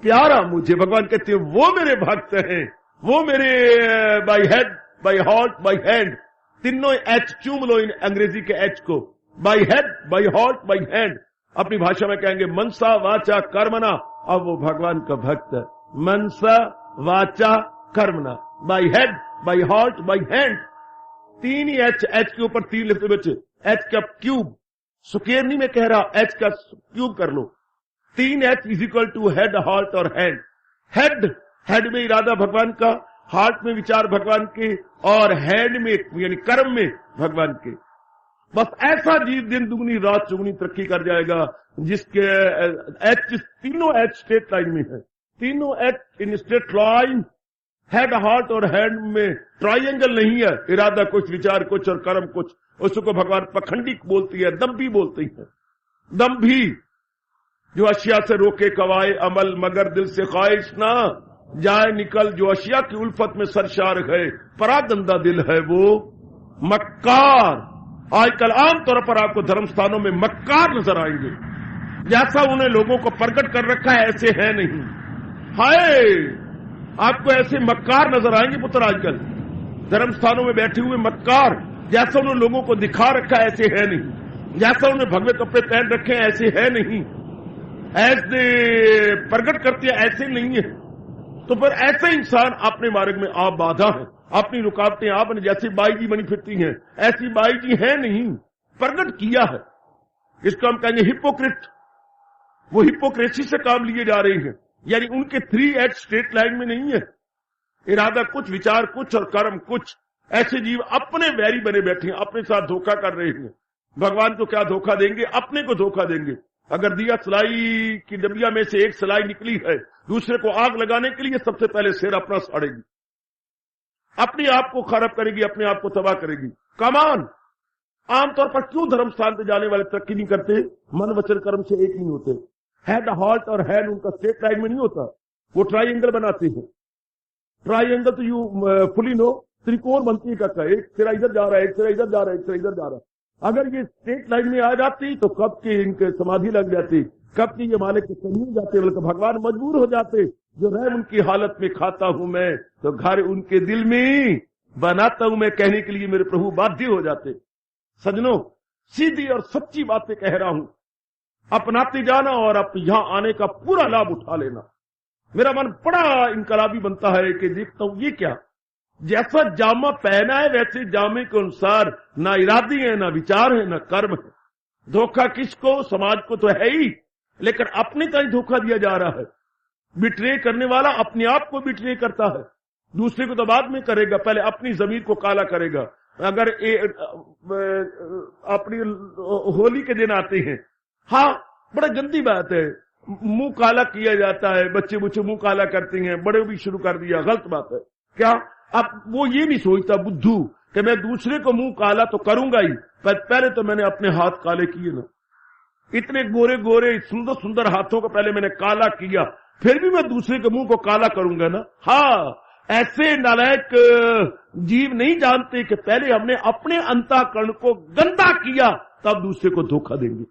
S1: प्यारा मुझे। भगवान कहते हैं वो मेरे भक्त हैं, वो मेरे bye head, by heart, by hand, तीनों एच चूम लो इन अंग्रेजी के एच को, bye head, by heart, by hand. अपनी भाषा में कहेंगे मनसा वाचा कर्मना। अब वो भगवान का भक्त है। मनसा वाचा कर्मना, by head, by heart, by hand. तीन ही एच, एच के ऊपर तीन लिखते बच्चे, एच का क्यूब, स्क्वायर नहीं मैं कह रहा, एच का क्यूब कर लो। 3 H is equal to head, heart और हैंड। हेड में इरादा भगवान का, हार्ट में विचार भगवान के, और हैंड में यानी कर्म में भगवान के। बस ऐसा जीव दिन दुगनी रात चुगनी तरक्की कर जाएगा, जिसके एच, तीनों एच स्ट्रेट लाइन में है। तीनों H in straight line, head, heart और हैंड में ट्राइंगल नहीं है। इरादा कुछ, विचार कुछ और कर्म कुछ। उसको भगवान पखंडी बोलती है, दम्भी बोलती है। दम्भी जो अशिया से रोके कवाए अमल, मगर दिल से ख्वाहिश ना जाए निकल। जो अशिया की उल्फत में सरशार है, परागंदा दिल है वो मक्कार। आजकल आमतौर पर आपको धर्म स्थानों में मक्कार नजर आएंगे। जैसा उन्हें लोगों को प्रकट कर रखा है ऐसे है नहीं। हाय, आपको ऐसे मक्कार नजर आएंगे पुत्र। आजकल धर्म स्थानों में बैठे हुए मक्कार, जैसा उन्होंने लोगों को दिखा रखा है ऐसे है नहीं। जैसा उन्हें भगवे कपड़े पहन रखे हैं ऐसे है नहीं। ऐसे प्रकट करते हैं ऐसे नहीं है। तो फिर ऐसे इंसान अपने मार्ग में आप बाधा है, अपनी रुकावटें आपने जैसी बाई जी बनी फिरती हैं, ऐसी बाई जी है नहीं, प्रकट किया है। इसको हम कहेंगे हिपोक्रेट। वो हिपोक्रेसी से काम लिए जा रहे हैं, यानी उनके 3 स्ट्रेट लाइन में नहीं है। इरादा कुछ, विचार कुछ और कर्म कुछ। ऐसे जीव अपने वैरी बने बैठे हैं, अपने साथ धोखा कर रहे हैं। भगवान को क्या धोखा देंगे? अपने को धोखा देंगे। अगर दिया सलाई की डबिया में से एक सलाई निकली है, दूसरे को आग लगाने के लिए सबसे पहले सिर अपना साड़ेगी, अपने आप को खराब करेगी, अपने आप को तबाह करेगी। कमान आमतौर पर क्यों धर्म स्थान पे जाने वाले तरक्की नहीं करते? मन वचन कर्म से एक नहीं होते। हेड, हार्ट और हैंड उनका स्ट्रेट लाइन में नहीं होता, वो ट्राइंगल बनाते हैं। ट्राइंगल तो यू फुली नो, त्रिकोण बनती है का, एक सिरा इधर जा रहा है, एक सिरा इधर जा रहा है, एक सिरा इधर जा रहा है। अगर ये स्ट्रेट लाइन में आ जाती तो कब की इनके समाधि लग जाती, कब की ये मालिक नहीं हो जाते, बल्कि भगवान मजबूर हो जाते। जो रहम उनकी हालत में खाता हूं मैं, तो घर उनके दिल में बनाता हूं मैं कहने के लिए मेरे प्रभु बाध्य हो जाते। सजनों, सीधी और सच्ची बातें कह रहा हूं, अपनाते जाना और अब यहां आने का पूरा लाभ उठा लेना। मेरा मन बड़ा इनकलाबी बनता है कि देखता हूं ये क्या, जैसा जामा पहना है वैसे जामे के अनुसार ना इरादे हैं, ना विचार है, ना कर्म है। धोखा किसको? समाज को तो है ही, लेकिन अपने तक धोखा दिया जा रहा है। बिट्रे करने वाला अपने आप को बिट्रे करता है, दूसरे को तो बाद में करेगा, पहले अपनी जमीर को काला करेगा। अगर अपनी होली के दिन आते हैं, हाँ बड़ा गंदी बात है, मुंह काला किया जाता है, बच्चे बुच्चे मुंह काला करते हैं, बड़े भी शुरू कर दिया, गलत बात है। क्या अब वो ये नहीं सोचता बुद्धू कि मैं दूसरे को मुंह काला तो करूंगा ही, पर पहले तो मैंने अपने हाथ काले किए ना, इतने गोरे गोरे सुंदर सुंदर हाथों को पहले मैंने काला किया, फिर भी मैं दूसरे के मुंह को काला करूंगा ना। हाँ, ऐसे नालायक जीव नहीं जानते कि पहले हमने अपने अंतःकरण को गंदा किया तब दूसरे को धोखा देंगे।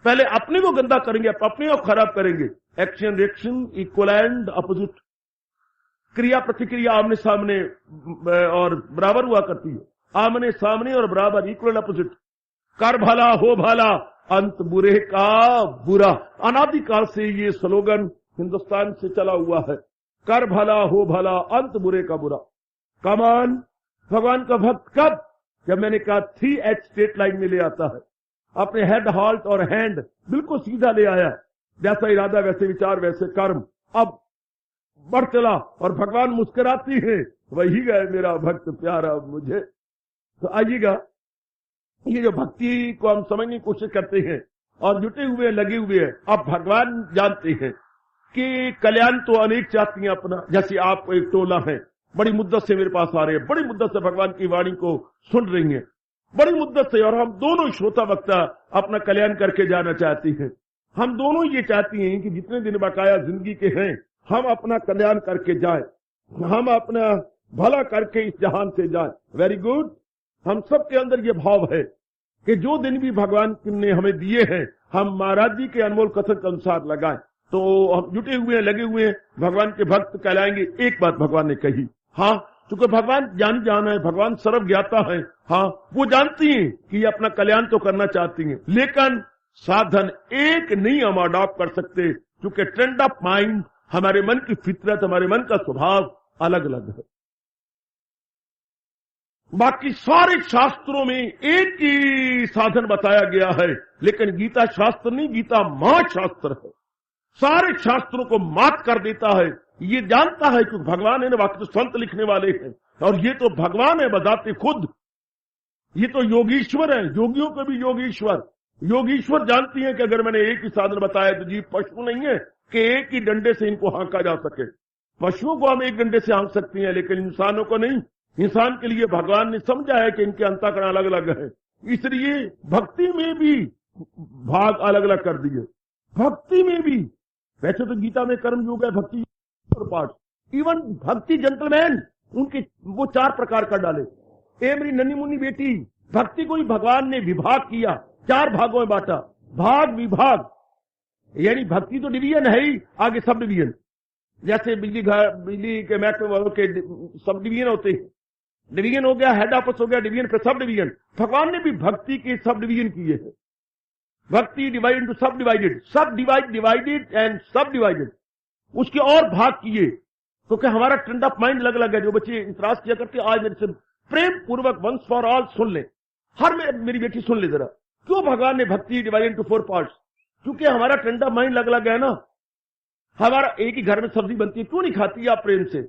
S1: पहले अपने को गंदा करेंगे, अपने को खराब करेंगे। Action reaction equal and opposite, क्रिया प्रतिक्रिया आमने सामने और बराबर हुआ करती है, आमने सामने और बराबर, इक्वल अपोजिट। कर भला हो भला, अंत बुरे का बुरा। अनादिकाल से ये स्लोगन हिंदुस्तान से चला हुआ है, कर भला हो भला, अंत बुरे का बुरा। कमान भगवान का भक्त कब? जब मैंने कहा 3H स्ट्रेट लाइन में ले आता है, अपने हेड हाल्ट और हैंड बिल्कुल सीधा ले आया, जैसा इरादा वैसे विचार वैसे कर्म। अब बढ़ चला और भगवान मुस्कुराती है, वही गए मेरा भक्त प्यारा मुझे। तो आइएगा, ये जो भक्ति को हम समझने की कोशिश करते हैं और जुटे हुए लगे हुए हैं, अब भगवान जानते हैं कि कल्याण तो अनेक चाहती हैं अपना। जैसे आप एक टोला है, बड़ी मुद्दत से मेरे पास आ रहे हैं, बड़ी मुद्दत से भगवान की वाणी को सुन रही हैं, बड़ी मुद्दत से, और हम दोनों श्रोता वक्ता अपना कल्याण करके जाना चाहती हैं। हम दोनों ये चाहती हैं कि जितने दिन बकाया जिंदगी के हैं हम अपना कल्याण करके जाएं, हम अपना भला करके इस जहान से जाएं। Very good. हम सबके अंदर ये भाव है कि जो दिन भी भगवान ने हमें दिए हैं हम महाराज जी के अनमोल कथन के अनुसार लगाएं। तो हम जुटे हुए हैं, लगे हुए हैं, भगवान के भक्त कहलाएंगे। एक बात भगवान ने कही, हाँ, क्योंकि भगवान जाना है, भगवान सर्व ज्ञाता है। हाँ, वो जानती हैं कि ये अपना कल्याण तो करना चाहती हैं, लेकिन साधन एक नहीं हम अडॉप्ट कर सकते, क्योंकि ट्रेंड ऑफ माइंड, हमारे मन की फितरत, हमारे मन का स्वभाव अलग अलग है। बाकी सारे शास्त्रों में एक ही साधन बताया गया है, लेकिन गीता शास्त्र नहीं, गीता महाशास्त्र है। सारे शास्त्रों को मात कर देता है। ये जानता है कि भगवान है ना, बाकी तो संत लिखने वाले हैं, और ये तो भगवान है बताते खुद। ये तो योगीश्वर है, योगियों को भी योगीश्वर। योगीश्वर जानती है कि अगर मैंने एक ही साधन बताया तो जीव पशु नहीं है कि एक ही डंडे से इनको हाँका जा सके। पशुओं को हम एक डंडे से हाँक सकते हैं, लेकिन इंसानों को नहीं। इंसान के लिए भगवान ने समझा है कि इनके अंतःकरण अलग अलग है, इसलिए भक्ति में भी भाग अलग अलग कर दिए। भक्ति में भी, वैसे तो गीता में कर्म योग है, भक्ति पार्ट, इवन भक्ति जेंटलमैन उनके वो 4 प्रकार कर डाले। ए मेरी नन्ही मुन्नी बेटी, भक्ति को ही भगवान ने विभाग किया, 4 भागों में बांटा। भाग विभाग, यानी भक्ति तो डिवीजन है ही, आगे सब डिवीजन। जैसे बिजली के महकमे वालों के सब डिवीजन होते हैं, डिवीजन हो गया, हेड ऑफिस हो गया, डिवीजन पे सब डिवीजन। भगवान ने भी भक्ति के सब डिवीजन किए हैं। भक्ति डिवाइड इनटू सब डिवाइडेड, सब डिवाइडेड एंड सब डिवाइडेड, उसके और भाग किए, क्योंकि हमारा ट्रेंड ऑफ माइंड अलग अलग है। जो बच्चे इंतराज किया करते, आज मेरे से प्रेम पूर्वक वंस फॉर ऑल सुन ले, हर मेरी बेटी सुन ले जरा, क्यों भगवान ने भक्ति डिवाइड इनटू 4 पार्ट्स? क्योंकि हमारा ट्रेंड ऑफ माइंड अलग अलग है ना। हमारा एक ही घर में सब्जी बनती है, क्यों नहीं खाती आप प्रेम से?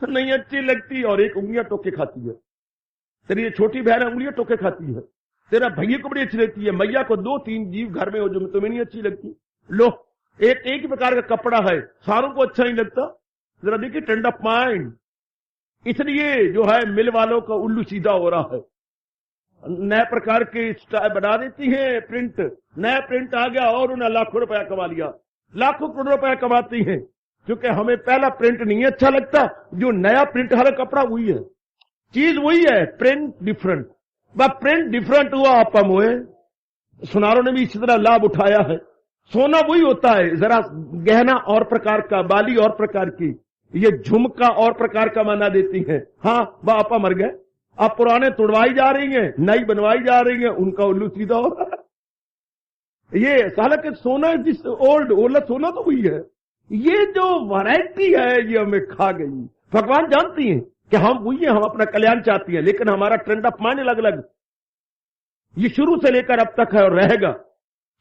S1: नहीं अच्छी लगती, और एक उंगलियां टोके खाती है। तेरी ये छोटी बहन उंगलियां टोके खाती है, तेरा भैया को बड़ी अच्छी लगती है, मैया को 2-3 जीव घर में हो जो तुम्हें नहीं अच्छी लगती। लो, एक ही प्रकार का कपड़ा है, सारों को अच्छा नहीं लगता। जरा देखिए ट्रेंड ऑफ माइंड। इसलिए जो है मिल वालों का उल्लू सीधा हो रहा है, नए प्रकार के स्टाइल बना देती है, प्रिंट, नया प्रिंट आ गया और उन्हें लाखों रुपया कमा लिया, लाखों करोड़ रुपया कमाती हैं, क्योंकि हमें पहला प्रिंट नहीं अच्छा लगता, जो नया प्रिंट हर कपड़ा वही है, चीज वही है, प्रिंट डिफरेंट। बस प्रिंट डिफरेंट हुआ, आप हम हुए। सुनारों ने भी इसी तरह लाभ उठाया है। सोना वही होता है, जरा गहना और प्रकार का, बाली और प्रकार की, ये झुमका और प्रकार का माना देती है। हाँ, वह आपा मर गए, अब पुराने तुड़वाई जा रही हैं, नई बनवाई जा रही हैं, उनका उल्लू सीधा हो रहा है। ये हालांकि सोना जिस ओल्ड सोना तो वही है। ये जो वैरायटी है ये हमें खा गई। भगवान जानती हैं कि हम वही हैं, हम अपना कल्याण चाहती हैं, लेकिन हमारा ट्रेंड ऑफ माइंड अलग अलग ये शुरू से लेकर अब तक है और रहेगा।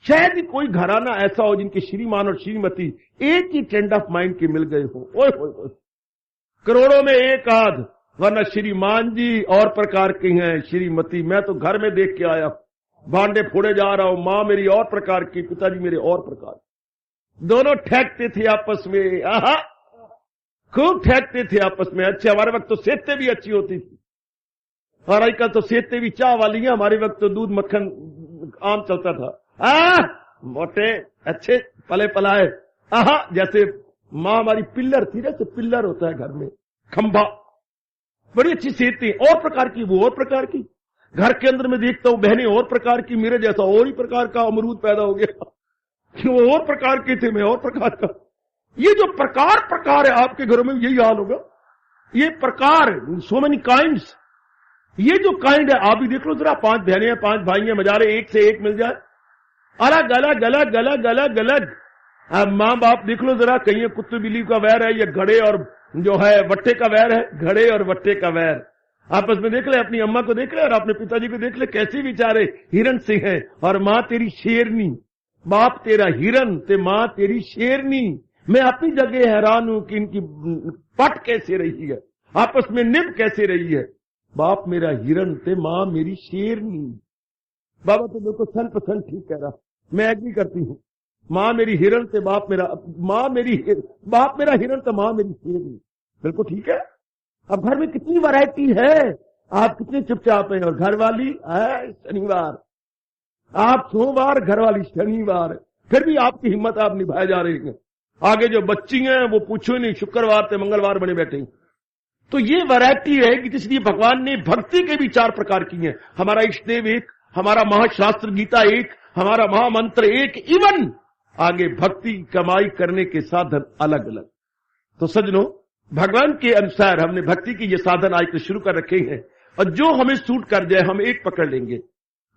S1: शायद ही कोई घराना ऐसा हो जिनके श्रीमान और श्रीमती एक ही ट्रेंड ऑफ माइंड के मिल गए हो। ओए होए, करोड़ों में एक आध, वरना श्रीमान जी और प्रकार के हैं, श्रीमती मैं तो घर में देख के आया, भांडे फोड़े जा रहा हूं, मां मेरी और प्रकार की, पिताजी मेरे और प्रकार, दोनों ठहकते थे आपस में। आहा, खूब ठहकते थे आपस में। अच्छे, हमारे वक्त तो सेहतें भी अच्छी होती थी, और आजकल तो सेहतें भी चाह वाली हैं। हमारे वक्त तो दूध मक्खन आम चलता था। मोटे अच्छे पले पलाए, आहा, जैसे मां हमारी पिल्लर थी, जैसे पिल्लर होता है घर में, खंभा, बड़ी अच्छी सेहतें, और प्रकार की, वो और प्रकार की। घर के अंदर में देखता हूं बहनें और प्रकार की, मेरे जैसा और ही प्रकार का अमरूद पैदा हो गया। वो और प्रकार के थे, मैं और प्रकार का। ये जो प्रकार है आपके घरों में, यही हाल होगा। ये प्रकार, सो मेनी काइंड्स, ये जो काइंड है आप भी देख लो जरा। 5 बहनें हैं, 5 भाई हैं, मजारे एक से एक मिल जाए, अलग अलग अलग अलग अलग अलग। अब माँ बाप देख लो जरा, कहीं ये कुत्ते बिल्ली का वैर है, ये घड़े और जो है वट्टे का वैर है, घड़े और वट्टे का वैर। आपस में देख ले, अपनी अम्मा को देख ले और अपने पिताजी को देख ले, कैसे बेचारे हिरण से हैं, और माँ तेरी शेरनी, बाप तेरा हिरन, ते माँ तेरी शेरनी। मैं अपनी जगह हैरान हूं कि इनकी पट कैसे रही है, आपस में निभ कैसे रही है। बाप मेरा हिरन ते माँ मेरी शेरनी। बाबा तो देखो 100% ठीक कह रहा, मैं एग्री करती हूँ। माँ मेरी हिरन ते बाप मेरा, बाप मेरा हिरन तो माँ मेरी शेरनी, बिल्कुल ठीक है। अब घर में कितनी वैरायटी है, आप कितने चुपचाप हैं। और घर वाली शनिवार, आप सोमवार, घर वाली शनिवार, फिर भी आपकी हिम्मत आप निभाए जा रही हैं। आगे जो बच्ची हैं वो पूछो नहीं, शुक्रवार से मंगलवार बने बैठे। तो ये वैरायटी रहेगी, इसलिए भगवान ने भक्ति के भी 4 प्रकार की हैं। हमारा इष्टदेव एक, हमारा महाशास्त्र गीता एक, हमारा महामंत्र एक, इवन आगे भक्ति कमाई करने के साधन अलग अलग। तो सज्जनों, भगवान के अनुसार हमने भक्ति के ये साधन आज से शुरू कर रखे हैं, और जो हमें सूट कर जाए हम एक पकड़ लेंगे।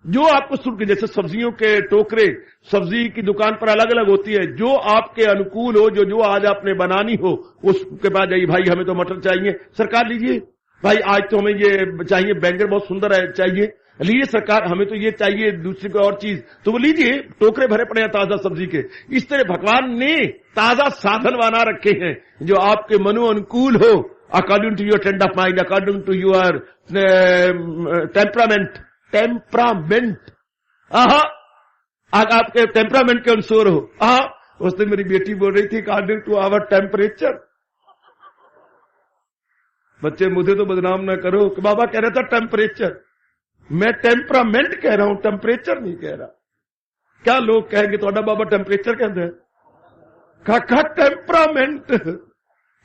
S1: जो आपको सूट के, जैसे सब्जियों के टोकरे सब्जी की दुकान पर अलग अलग होती है, जो आपके अनुकूल हो, जो आज आपने बनानी हो, उसके बाद जाइए, भाई हमें तो मटर चाहिए, सरकार लीजिए। भाई आज तो हमें ये चाहिए, बैंगन बहुत सुंदर है, चाहिए, लीजिए सरकार, हमें तो ये चाहिए, दूसरी कोई और चीज, तो वो लीजिए। टोकरे भरे पड़े हैं ताजा सब्जी के। इस तरह भगवान ने ताजा साधन बना रखे हैं जो आपके मनो अनुकूल हो, according to your trend of mind, according to your temperament. आपके टेम्परामेंट के अनुसार हो। उस दिन मेरी बेटी बोल रही थी, अकॉर्डिंग टू आवर टेम्परेचर। बच्चे मुझे तो बदनाम ना करो कि बाबा कह रहा था टेम्परेचर, मैं टेम्परामेंट कह रहा हूं, टेम्परेचर नहीं कह रहा। क्या लोग कहेंगे तो बाबा टेम्परेचर कहते हैं, खा टेम्परामेंट,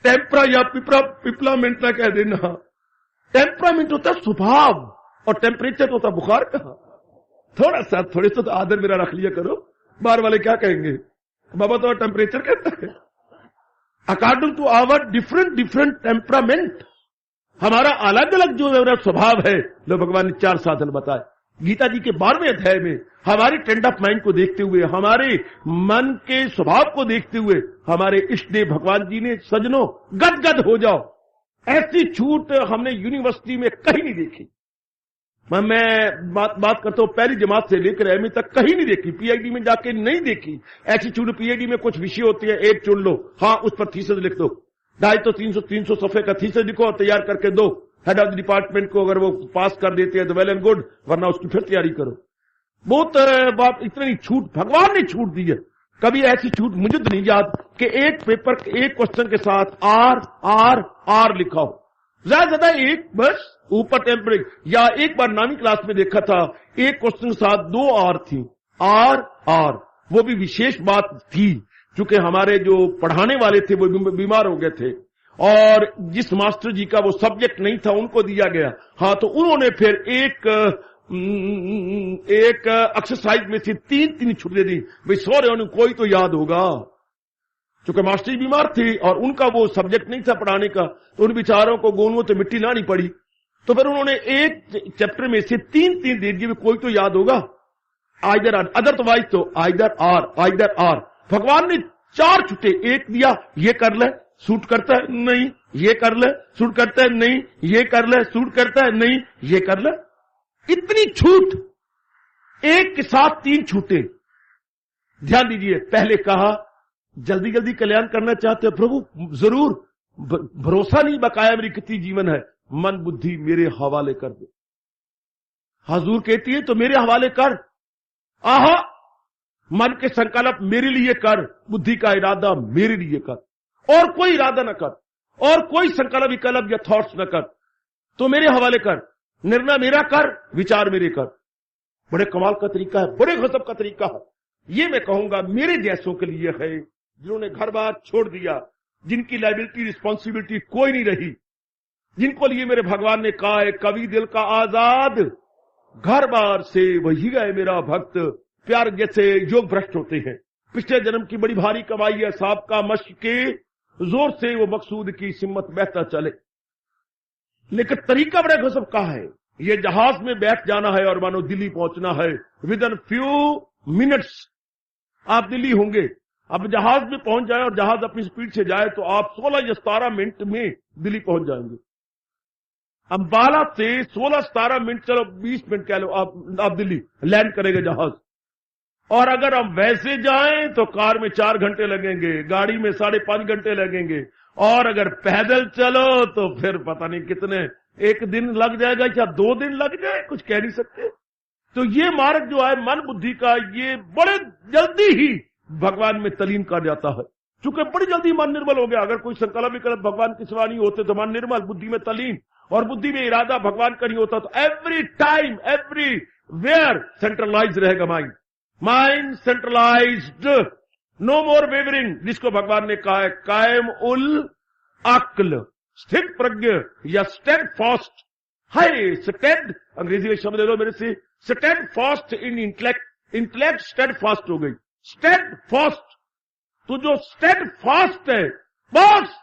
S1: टेम्परा या पिपलामेंट ना कह देना। टेम्परामेंट होता है स्वभाव, और टेम्परेचर होता बुखार का। थोड़े तो आदर मेरा रख लिया करो, बाहर वाले क्या कहेंगे, बाबा तो टेम्परेचर कहता है। According to our different temperament, हमारा अलग अलग जो मेरा स्वभाव है, लो भगवान ने 4 साधन बताए। गीता जी के 12वें अध्याय में हमारे ट्रेंड ऑफ माइंड को देखते हुए, हमारे मन के स्वभाव को देखते हुए, हमारे इष्ट देव भगवान जी ने, सजनों गदगद हो जाओ, ऐसी छूट हमने यूनिवर्सिटी में कहीं नहीं देखी। मैं बात करता हूं, पहली जमात से लेकर एमए तक कहीं नहीं देखी, पीएचडी में जाके नहीं देखी ऐसी छूट। पीएचडी में कुछ विषय होती है, एक चुन लो, हाँ उस पर थीसिस लिख दो, 250-300 सफे का थीसिस लिखो और तैयार करके दो हेड ऑफ द डिपार्टमेंट को। अगर वो पास कर देते हैं तो वेल एंड गुड, वरना उसकी फिर तैयारी करो। बहुत बात, इतनी छूट भगवान ने छूट दी है। कभी ऐसी छूट मुझे तो नहीं याद कि एक पेपर, एक क्वेश्चन के साथ आर लिखा हो, ज्यादा एक बस ऊपर टेम्परिंग। या एक बार नामी क्लास में देखा था, एक क्वेश्चन के साथ 2 आर थी, आर वो भी विशेष बात थी क्योंकि हमारे जो पढ़ाने वाले थे वो बीमार हो गए थे, और जिस मास्टर जी का वो सब्जेक्ट नहीं था उनको दिया गया। हाँ, तो उन्होंने फिर एक एक्सरसाइज में से 3 छुट्टी दी। भाई सो रहे कोई तो याद होगा, क्योंकि मास्टर जी बीमार थे और उनका वो सब्जेक्ट नहीं था पढ़ाने का, तो उन बेचारों को गोनुओं से मिट्टी लानी पड़ी। तो फिर उन्होंने एक चैप्टर में से तीन दे दिए, कोई तो याद होगा। आइदर आर, अदरवाइज तो आइदर आर। भगवान ने 4 छुट्टे, एक दिया ये कर ले सूट करता है नहीं, ये कर ले सूट करता है नहीं, ये कर ले सूट करता है नहीं, ये कर ले। इतनी छूट, एक के साथ 3 छूटे। ध्यान दीजिए, पहले कहा जल्दी जल्दी कल्याण करना चाहते हो प्रभु, जरूर, भरोसा नहीं बकाया मेरी कितनी जीवन है, मन बुद्धि मेरे हवाले कर दे। हजूर कहती है तो मेरे हवाले कर। आहा, मन के संकल्प मेरे लिए कर, बुद्धि का इरादा मेरे लिए कर, और कोई इरादा न कर, और कोई संकल्प विकल्प या थॉट्स न कर, तो मेरे हवाले कर, निर्णय मेरा कर, विचार मेरे कर। बड़े कमाल का तरीका है, बड़े गजब का तरीका है। ये मैं कहूंगा मेरे जैसों के लिए है, जिन्होंने घर बार छोड़ दिया, जिनकी लायबिलिटी रिस्पॉन्सिबिलिटी कोई नहीं रही, जिनको लिए मेरे भगवान ने कहा है कवि दिल का आजाद, घर बार से वही गए मेरा भक्त। प्यार जैसे योग भ्रष्ट होते हैं, पिछले जन्म की बड़ी भारी कमाई है, सांप का मश्क के जोर से वो मकसूद की सिमत बहता चले। लेकिन तरीका बड़ा गजब का है। ये जहाज में बैठ जाना है और मानो दिल्ली पहुंचना है, विद इन फ्यू मिनट्स आप दिल्ली होंगे। अब जहाज में पहुंच जाए और जहाज अपनी स्पीड से जाए तो आप 16 या 17 मिनट में दिल्ली पहुंच जाएंगे। अंबाला से 16-17 मिनट, चलो 20 मिनट कह लो, आप दिल्ली लैंड करेंगे जहाज। और अगर हम वैसे जाएं तो कार में 4 घंटे लगेंगे, गाड़ी में 5.5 घंटे लगेंगे, और अगर पैदल चलो तो फिर पता नहीं कितने, 1 दिन लग जाएगा या 2 दिन लग जाए, कुछ कह नहीं सकते। तो ये मार्ग जो है मन बुद्धि का, ये बड़े जल्दी ही भगवान में तलीन कर जाता है। चूंकि बड़ी जल्दी मन निर्मल हो गया। अगर कोई संकल्प विकल्प भगवान की सिवा नहीं होते तो मन निर्मल, बुद्धि में तलीन, और बुद्धि में इरादा भगवान का नहीं होता तो every time everywhere centralize रहेगा mind. Mind centralized, no more wavering, जिसको भगवान ने कहा है कायम उल अक्ल, स्थिर प्रज्ञ या स्टैंड फास्ट। हाय स्टैंड, अंग्रेजी में शब्द ले लो मेरे से, stand fast in intellect, intellect stand fast हो गई, स्टैंड फास्ट। तो जो स्टैंड फास्ट है बस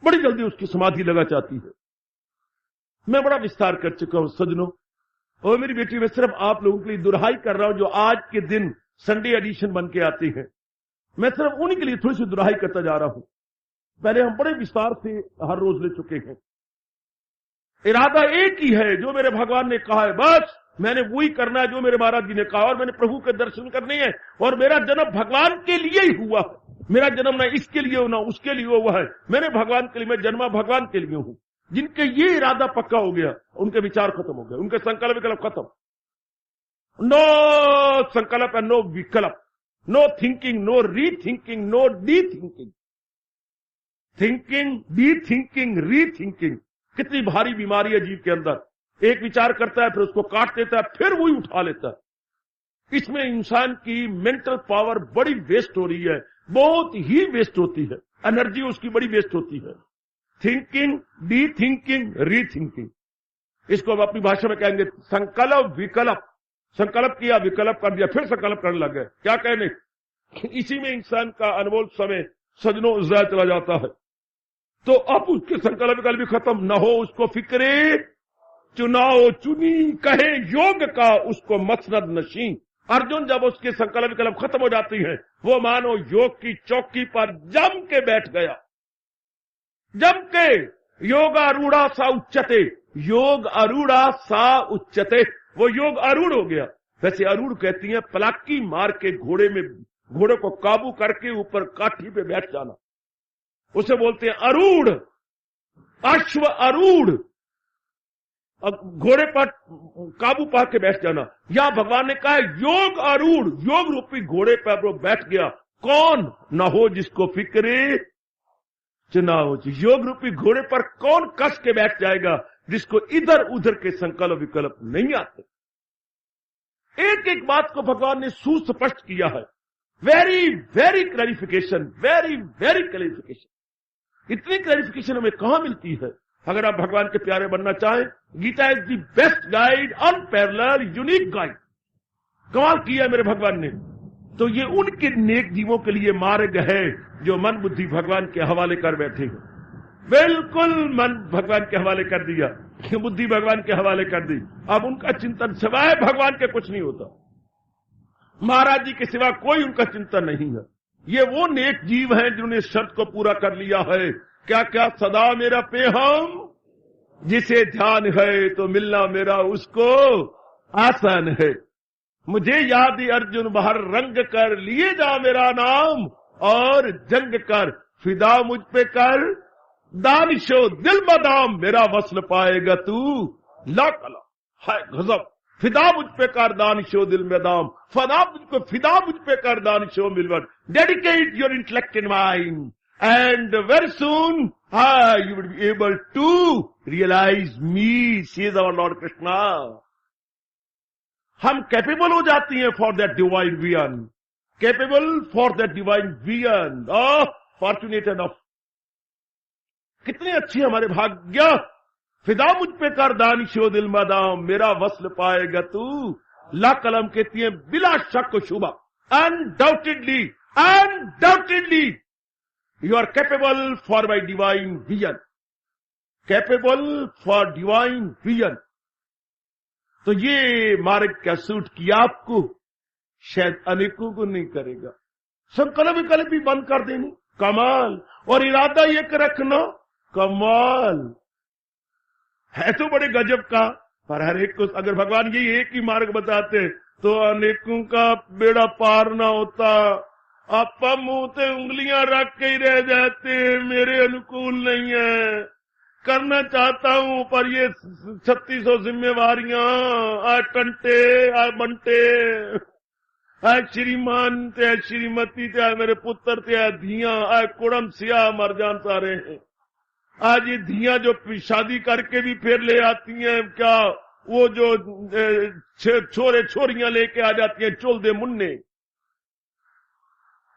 S1: बड़ी जल्दी उसकी समाधि लगा जाती है। मैं बड़ा विस्तार कर चुका हूं सज्जनों, और मेरी बेटी, मैं सिर्फ आप लोगों के लिए दुहाई कर रहा हूं जो आज के दिन संडे एडिशन बन के आती है। मैं सिर्फ उन्हीं के लिए थोड़ी सी दुहाई करता जा रहा हूं। पहले हम बड़े विस्तार से हर रोज ले चुके हैं। इरादा एक ही है, जो मेरे भगवान ने कहा है बस मैंने वही करना है जो मेरे महाराज जी ने कहा, और मैंने प्रभु के दर्शन करने हैं। और मेरा जन्म भगवान के लिए ही हुआ है, मेरा जन्म ना इसके लिए हो ना उसके लिए हुआ है, मैंने भगवान के लिए, मैं जन्मा भगवान के लिए हूं। जिनके ये इरादा पक्का हो गया, उनके विचार खत्म हो गए, उनके संकल्प विकल्प खत्म। नो संकल्प एंड नो विकल्प, no thinking, no rethinking, no de thinking. Thinking, de thinking, rethinking, कितनी भारी बीमारी है जीव के अंदर। एक विचार करता है, फिर उसको काट देता है, फिर वही उठा लेता है। इसमें इंसान की मेंटल पावर बड़ी वेस्ट हो रही है, बहुत ही वेस्ट होती है, एनर्जी उसकी बड़ी वेस्ट होती है। थिंकिंग, डी थिंकिंग, री थिंकिंग, इसको हम अपनी भाषा में कहेंगे संकल्प विकल्प। संकल्प किया, विकल्प कर दिया, फिर संकल्प करने लग गए, क्या कहने। इसी में इंसान का अनमोल समय सजनों जाया चला जाता है। तो अब उसके संकल्प विकल्प भी खत्म न हो, उसको फिक्रे चुनाव चुनी कहे योग का, उसको मसनद नशी। अर्जुन जब उसके संकल्प विकल्प खत्म हो जाती है, वो मानो योग की चौकी पर जम के बैठ गया, जम के। योगारूढ़ा सा उच्चते, योग आरूढ़ा सा उच्चते, वो योग आरूढ़ हो गया। वैसे आरूढ़ कहती है पलाकी मार के घोड़े में, घोड़े को काबू करके ऊपर काठी पे बैठ जाना, उसे बोलते हैं आरूढ़, अश्व आरूढ़, घोड़े पर काबू पा के बैठ जाना। या भगवान ने कहा योग आरूढ़, योग रूपी घोड़े पर वो बैठ गया। कौन न हो जिसको फिक्रे चुनाव, योग रूपी घोड़े पर कौन कस के बैठ जाएगा जिसको इधर उधर के संकल्प विकल्प नहीं आते। एक एक बात को भगवान ने सुस्पष्ट किया है। Very very clarification, very very clarification. इतनी क्लैरिफिकेशन हमें कहां मिलती है। अगर आप भगवान के प्यारे बनना चाहें, Gita is the best guide, unparalleled, unique guide. कमाल किया मेरे भगवान ने। तो ये उनके नेक जीवों के लिए मार्ग है जो मन बुद्धि भगवान के हवाले कर बैठे हैं। बिल्कुल मन भगवान के हवाले कर दिया, बुद्धि भगवान के हवाले कर दी। अब उनका चिंतन सिवाय भगवान के कुछ नहीं होता। महाराज जी के सिवा कोई उनका चिंतन नहीं है। ये वो नेक जीव हैं जिन्होंने शर्त को पूरा कर लिया है। क्या क्या सदा मेरा पे हम, जिसे ध्यान है तो मिलना मेरा उसको आसान है। मुझे याद अर्जुन बाहर रंग कर लिए जा मेरा नाम, और जंग कर फिदा मुझ पे कर, दानिशो दिल मदाम मेरा वस्ल पाएगा तू ला कला। है गजब, फिदा मुझ पे कर दानिशो दिल में दाम, फिदा मुझ पे कर दानिशो मिलवर। Dedicate your intellect and mind and very soon you will be able to realise me, says our lord Krishna. हम कैपेबल हो जाती हैं for that divine vision, capable for that divine vision. Fortunate enough, कितने अच्छे हमारे भाग्य। फिदा मुझ पे कर दानिशो दिल मदाम, मेरा वस्ल पाएगा तू ला कलम। कहती है बिला शक शुबा, undoubtedly undoubtedly you are capable for my divine vision, capable for divine vision. तो ये मार्ग क्या सूट किया आपको, शायद अनेकों को नहीं करेगा। संकल्प विकल्प भी बंद कर देनी, कमाल। और इरादा एक रखना, कमाल है। तो बड़े गजब का, पर हर एक को अगर भगवान ये एक ही मार्ग बताते तो अनेकों का बेड़ा पार ना होता। आप मुंह पे उंगलियां रख के ही रह जाते, मेरे अनुकूल नहीं है, करना चाहता हूं पर ये 3600 जिम्मेवारियां, आ टंटे, आ बंटे, आ श्रीमान ते श्रीमती ते मेरे पुत्र ते धियां, आ कुड़म सिया मर जान सारे हैं। आज ये धियां जो शादी करके भी फिर ले आती हैं, क्या वो जो छोरे छोरियां लेके आ जाती हैं, चुल दे मुन्ने,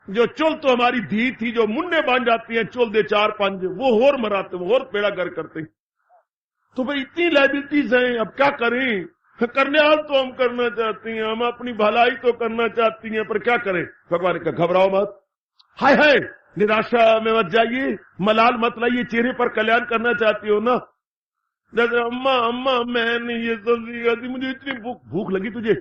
S1: जो चुल तो हमारी धी थी, जो मुन्ने बन जाती हैं, चुल दे 4-5, वो होर मराते, वो होर पेड़ा कर करते। तो भाई इतनी लाइबिलिटीज हैं, अब क्या करें। करने हाल तो हम करना चाहती हैं, हम अपनी भलाई तो करना चाहती हैं, पर क्या करें। भगवान का घबराओ मत, हाय हाय निराशा में मत जाइए, मलाल मत लाइए, चेहरे पर कल्याण करना चाहती हो ना। जैसे अम्मा अम्मा मैं नहीं ये सब्जी खाती, मुझे इतनी भूख लगी। तुझे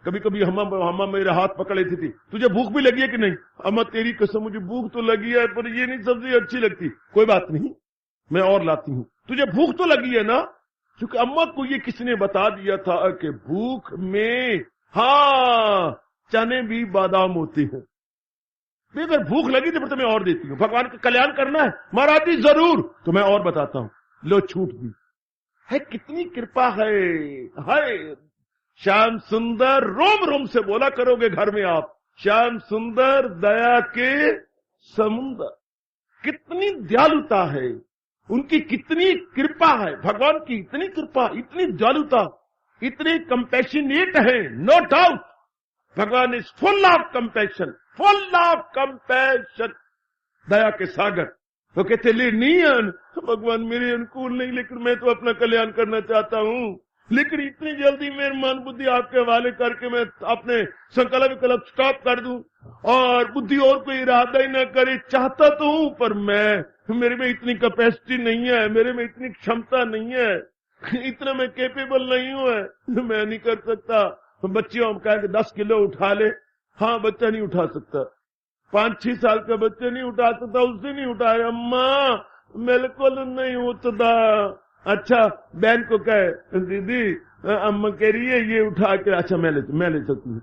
S1: कभी कभी अम्मा मेरा हाथ पकड़ लेती थी, तुझे भूख भी लगी है कि नहीं। अम्मा तेरी कसम मुझे भूख तो लगी है, पर ये नहीं सब्जी अच्छी लगती। कोई बात नहीं, मैं और लाती हूँ। तुझे भूख तो लगी है ना, क्योंकि अम्मा को ये किसने बता दिया था कि भूख में चने भी बादाम होते हैं। अगर भूख लगी तो फिर तो मैं और देती हूँ। भगवान का कल्याण करना है महाराज जी जरूर, तो मैं और बताता हूँ। लो छूट दी है, कितनी कृपा है। श्याम सुंदर रोम रोम से बोला करोगे घर में आप, श्याम सुंदर दया के समुंदर। कितनी दयालुता है उनकी, कितनी कृपा है भगवान की, इतनी कृपा, इतनी दयालुता, इतने कंपैशनेट है। नो डाउट भगवान is full of compassion, full of compassion, दया के सागर। वो कहते ले नहीं भगवान मेरे अनुकूल नहीं, लेकिन मैं तो अपना कल्याण करना चाहता हूँ, लेकिन इतनी जल्दी मेरी मन बुद्धि आपके हवाले करके मैं अपने संकल्प विकल्प स्टॉप कर दूं और बुद्धि और कोई इरादा ही न करे। चाहता तो हूं पर मेरे में इतनी कैपेसिटी नहीं है, मेरे में इतनी क्षमता नहीं है, इतना मैं कैपेबल नहीं हूं, मैं नहीं कर सकता। बच्चियों हम कहें कि 10 किलो उठा ले, हाँ बच्चा नहीं उठा सकता। 5-6 साल का बच्चा नहीं उठा सकता, उससे नहीं उठाए। अम्मा बिल्कुल नहीं उठता। अच्छा बहन को कहे दीदी अम्मा कह रही है ये उठा के, अच्छा मैं ले सकती हूँ।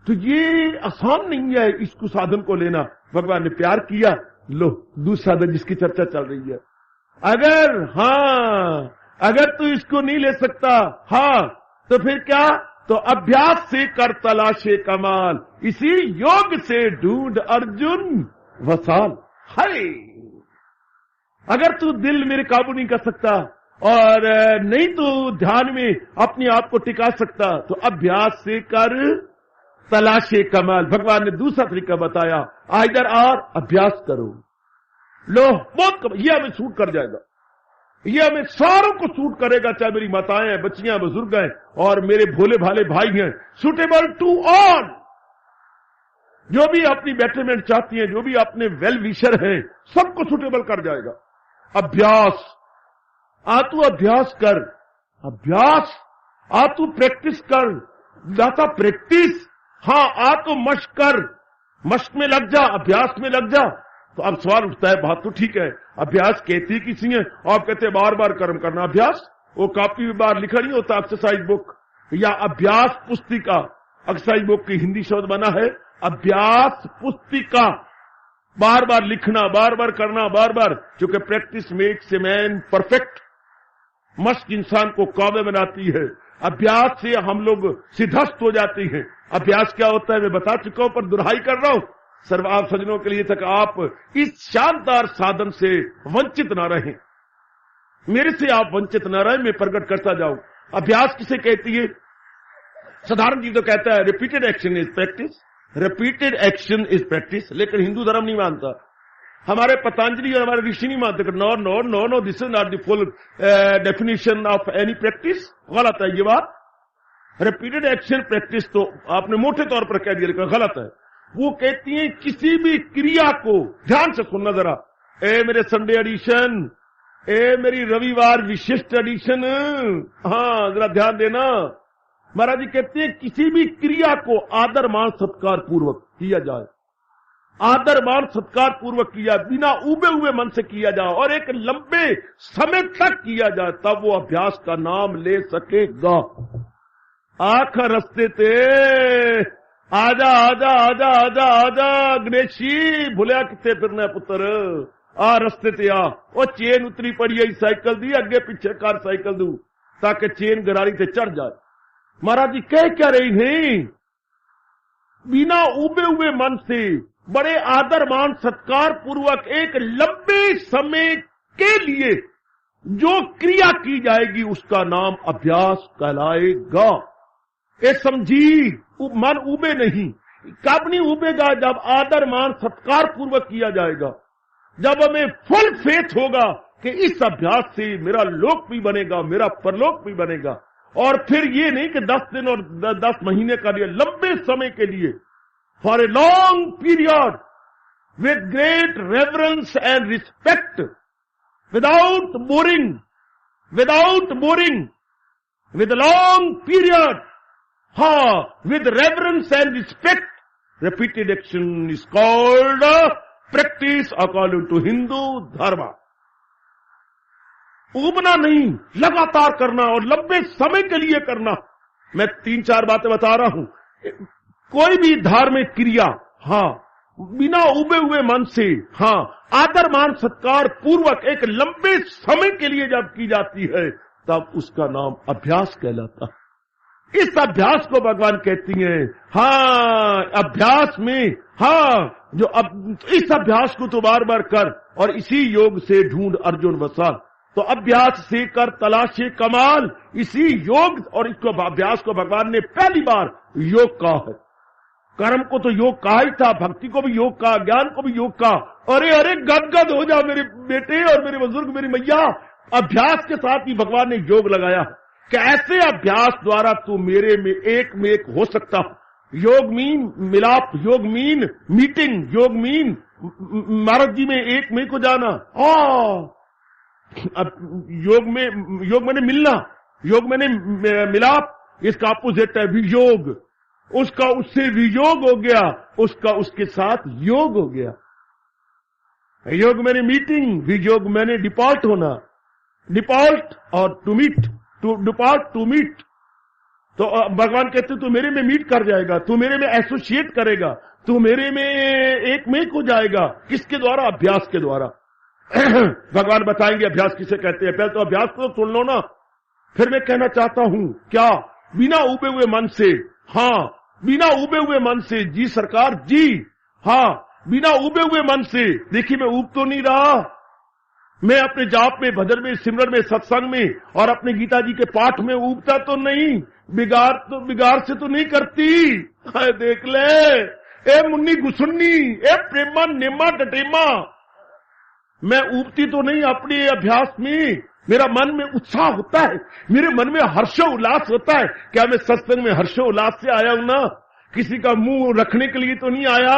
S1: तो ये आसान नहीं है इसको साधन को लेना। भगवान ने प्यार किया, लो दूसरा साधन जिसकी चर्चा चल रही है। अगर तू इसको नहीं ले सकता, हाँ तो फिर क्या, तो अभ्यास से कर तलाशे कमाल, इसी योग से ढूंढ अर्जुन वसाल। हाय अगर तू दिल मेरे काबू नहीं कर सकता और नहीं तो ध्यान में अपने आप को टिका सकता, तो अभ्यास से कर तलाशे कमाल। भगवान ने दूसरा तरीका बताया, इधर और अभ्यास करो। लो बहुत यह हमें सूट कर जाएगा, यह हमें सारों को सूट करेगा, चाहे मेरी माताएं हैं, बच्चियां, बुजुर्ग हैं और मेरे भोले भाले भाई हैं। सुटेबल टू ऑल, जो भी अपनी बेटरमेंट चाहती हैं, जो भी अपने वेल विशर हैं, सबको सुटेबल कर जाएगा। अभ्यास। आ तू अभ्यास कर, अभ्यास। आ तू प्रैक्टिस कर, दाता प्रैक्टिस। हाँ, आ तो मश्क कर, मश्क में लग जा, अभ्यास में लग जा। तो अब सवाल उठता है, बात तो ठीक है, अभ्यास कहती किसी है, आप कहते हैं बार बार कर्म करना। अभ्यास वो कॉपी में बार लिखा नहीं होता, एक्सरसाइज बुक या अभ्यास पुस्तिका। एक्सरसाइज बुक की हिंदी शब्द बना है अभ्यास पुस्तिका। बार बार लिखना, बार बार करना, बार बार, क्योंकि practice makes a man perfect. मश्क इंसान को काबिल बनाती है। अभ्यास से हम लोग सिद्धस्त हो जाते हैं। अभ्यास क्या होता है मैं बता चुका हूं, पर दुहाई कर रहा हूं सर्व आप सज्जनों के लिए तक आप इस शानदार साधन से वंचित ना रहें, मेरे से आप वंचित ना रहें, मैं प्रकट करता जाऊं। अभ्यास किसे कहती है? साधारण जी तो कहता है repeated action is practice, repeated action is practice, लेकिन हिंदू धर्म नहीं मानता, हमारे पतंजलि और हमारे ऋषि नहीं मानते। No no no no, this is not the full definition of any practice. गलत है ये बात। रिपीटेड एक्शन प्रैक्टिस तो आपने मोटे तौर पर कह दिया, लेकिन गलत है। वो कहती है किसी भी क्रिया को, ध्यान से सुनना जरा, ए मेरे संडे एडिशन, ए मेरी रविवार विशिष्ट एडिशन, हाँ जरा ध्यान देना। महाराज जी कहते हैं किसी भी क्रिया को आदर मान सत्कार पूर्वक किया जाए, आदर मान सत्कार पूर्वक किया, बिना उबे हुए मन से किया जाए और एक लंबे समय तक किया जाए, तब वो अभ्यास का नाम ले सकेगा। आख रस्ते ते आजा आजा आजा आजा आजा गणेशी, भुलिया कितने फिरना पुत्र, आ रस्ते ते आ। वो चेन उतरी पड़ी है, साइकिल दी अगे पीछे कार साइकिल दू ताकि चेन गरारी से चढ़ जाए। महाराज जी कह क्या रही हैं? बिना उबे हुए मन से बड़े आदर मान सत्कार पूर्वक एक लंबे समय के लिए जो क्रिया की जाएगी उसका नाम अभ्यास कहलाएगा। ये समझी, मन उबे नहीं। कब नहीं उबेगा? जब आदर मान सत्कार पूर्वक किया जाएगा, जब हमें फुल फेथ होगा कि इस अभ्यास से मेरा लोक भी बनेगा, मेरा परलोक भी बनेगा। और फिर ये नहीं कि 10 दिन और 10 महीने का लिए, लंबे समय के लिए, for a long period with great reverence and respect, without boring, with long period, हाँ, with reverence and respect, repeated action is called practice according to Hindu dharma. उबना नहीं, लगातार करना और लंबे समय के लिए करना। मैं 3-4 बातें बता रहा हूं। कोई भी धार्मिक क्रिया, हाँ, बिना उबे हुए मन से, हाँ, आदर मान सत्कार पूर्वक एक लंबे समय के लिए जब की जाती है, तब उसका नाम अभ्यास कहलाता है। इस अभ्यास को भगवान कहती हैं, हाँ, अभ्यास में, हाँ, जो अब इस अभ्यास को तो बार बार कर और इसी योग से ढूंढ अर्जुन वसा। तो अभ्यास से कर तलाशे कमाल, इसी योग और इसको अभ्यास को भगवान ने पहली बार योग कहा है। कर्म को तो योग कहा ही था, भक्ति को भी योग कहा, ज्ञान को भी योग कहा। अरे अरे गदगद हो जा मेरे बेटे और मेरे बुजुर्ग, मेरी मैया, अभ्यास के साथ ही भगवान ने योग लगाया कि ऐसे अभ्यास द्वारा तू मेरे में एक हो सकता। योग मीन मिलाप, योग मीन मीटिंग, योग मीन महाराज जी में एक में को जाना। अब योग मैंने मिलना, योग मैंने मिलाप, इसका अपोजिट है वियोग। उसका उससे वियोग हो गया, उसका उसके साथ योग हो गया। योग मैंने मीटिंग, वियोग मैंने डिपार्ट होना, डिपार्ट और to meet, to depart to meet. तो भगवान कहते तू मेरे में मीट कर जाएगा, तू मेरे में एसोसिएट करेगा, तू मेरे में एक हो जाएगा। किसके द्वारा? अभ्यास के द्वारा। भगवान बताएंगे अभ्यास किसे कहते हैं। पहले तो अभ्यास को सुन लो ना, फिर मैं कहना चाहता हूं क्या, बिना उबे हुए मन से, हाँ, बिना उबे हुए मन से, जी सरकार जी, हाँ, बिना उबे हुए मन से। देखिए मैं उब तो नहीं रहा, मैं अपने जाप में, भजन में, सिमरन में, सत्संग में और अपने गीता जी के पाठ में उबता तो नहीं, बिगाड़ से तो नहीं करती। देख ले, ए मुन्नी गुसुन्नी, ए प्रेमा नेमा डटेमा, मैं उबती तो नहीं अपने अभ्यास में। मेरा मन में उत्साह होता है, मेरे मन में हर्षो उल्लास होता है। क्या मैं सत्संग में हर्षो उल्लास से आया हूं ना? किसी का मुंह रखने के लिए तो नहीं आया।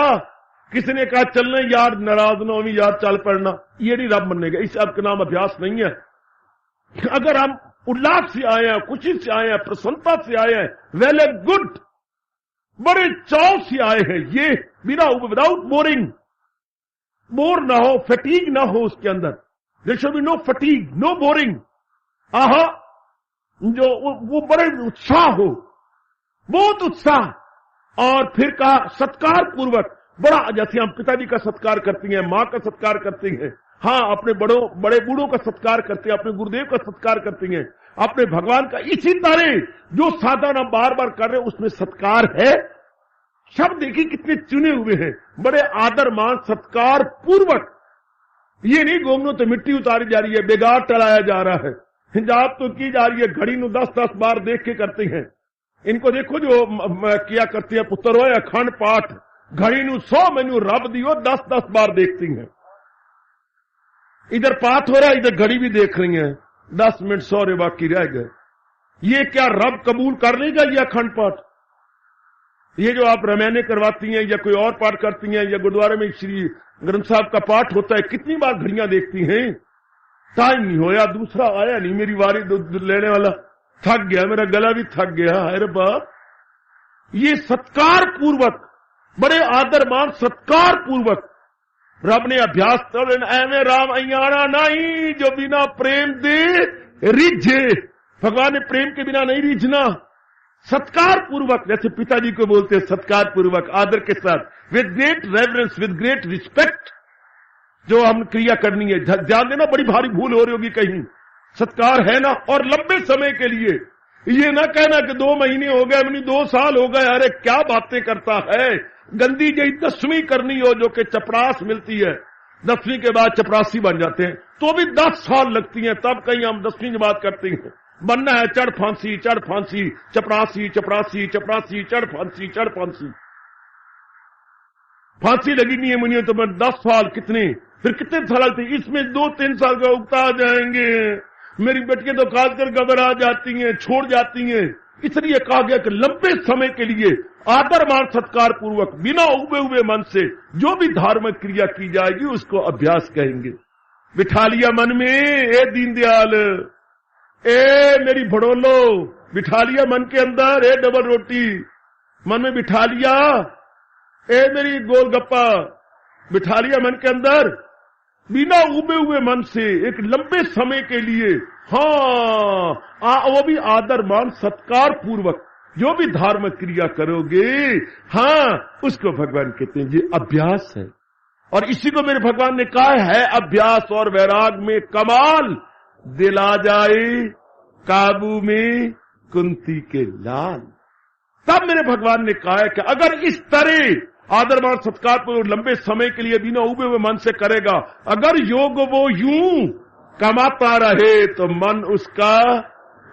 S1: किसी ने कहा चलना यार, नाराज ना हो यार, चल पड़ना, ये नहीं रब मनने का। इस आपका नाम अभ्यास नहीं है। अगर हम उल्लास से आए हैं, खुशी से आए हैं, प्रसन्नता से आए हैं, वेल एंड गुड, बड़े चाव से आए हैं, ये बिना विदाउट बोरिंग, बोर ना हो, फटीग ना हो उसके अंदर, there should be no fatigue, no boring, आहा, जो वो बड़े उत्साह हो, बहुत उत्साह। और फिर कहा सत्कार पूर्वक, बड़ा, जैसे हम पिताजी का सत्कार करती हैं, मां का सत्कार करती हैं, हाँ अपने बड़े बूढ़ों का सत्कार करते हैं, अपने गुरुदेव का सत्कार करती हैं, अपने भगवान का, इसी तरह जो साधन हम बार बार कर रहे हैं उसमें सत्कार है। शब्द देखिए कितने चुने हुए हैं, बड़े आदर मान सत्कार पूर्वक। ये नहीं गोमनों तो मिट्टी उतारी जा रही है, बेगार टलाया जा रहा है, हिजाब तो की जा रही है, घड़ी नु 10-10 बार देख के करती हैं। इनको देखो जो किया करती है पुत्र हो अखंड पाठ, घड़ी नु 100 मैनू रब दियो 10-10 बार देखती हैं। इधर पाठ हो रहा है, इधर घड़ी भी देख रही है, 10 मिनट 100 रे बाकी रह गए। ये क्या रब कबूल कर लेगा ये अखंड पाठ? ये जो आप रामायण करवाती हैं या कोई और पाठ करती हैं, या गुरुद्वारे में श्री ग्रंथ साहब का पाठ होता है, कितनी बार घड़ियां देखती हैं? टाइम नहीं होया, दूसरा आया नहीं, मेरी वारी लेने वाला थक गया, मेरा गला भी थक गया, अरे बाप। ये सत्कार पूर्वक, बड़े आदर मान सत्कार पूर्वक रब ने अभ्यास कर, एवं राम अयाना नहीं जो बिना प्रेम दे रिझे। भगवान ने प्रेम के बिना नहीं रिझना, सत्कार पूर्वक, जैसे पिताजी को बोलते हैं सत्कार पूर्वक, आदर के साथ, with great reverence, with great respect, जो हम क्रिया करनी है। ध्यान देना, बड़ी भारी भूल हो रही होगी कहीं, सत्कार है ना, और लंबे समय के लिए, ये ना कहना कि 2 महीने हो गए, मैंने 2 साल हो गए, अरे क्या बातें करता है। गंदी जही 10वीं करनी हो जो कि चपरास मिलती है, 10वीं के बाद चपरासी बन जाते हैं, तो भी 10 साल लगती हैं, तब कहीं हम 10वीं बात करते हैं। बनना है चढ़ फांसी, चढ़ फांसी, चपरासी चपरासी चपरासी, चढ़ फांसी, चढ़ फांसी। फांसी लगी नहीं है मुनियों तो मैं 10 साल, कितने, फिर कितने साल थे, इसमें 2-3 साल का उगता जाएंगे। मेरी बेटियां तो खासकर घबरा जाती हैं, छोड़ जाती हैं। इसलिए कहा गया कि लंबे समय के लिए आदर मान सत्कार पूर्वक, बिना उबे हुए मन से जो भी धार्मिक क्रिया की जाएगी उसको अभ्यास कहेंगे। बिठा लिया मन में ए दीनदयाल, ए मेरी भड़ोलो, बिठा लिया मन के अंदर ए डबल रोटी, मन में बिठा लिया ए मेरी गोलगप्पा, बिठा लिया मन के अंदर, बिना उबे हुए मन से एक लंबे समय के लिए। हाँ, वो भी आदर मान सत्कार पूर्वक जो भी धार्मिक क्रिया करोगे, हाँ उसको भगवान कहते हैं ये अभ्यास है। और इसी को मेरे भगवान ने कहा है, अभ्यास और वैराग में कमाल, दिला जाए काबू में कुंती के लाल। तब मेरे भगवान ने कहा है कि अगर इस तरह आदरमान सत्कार पर लंबे समय के लिए बिना उबे हुए मन से करेगा, अगर योग वो यूं कमाता रहे तो मन उसका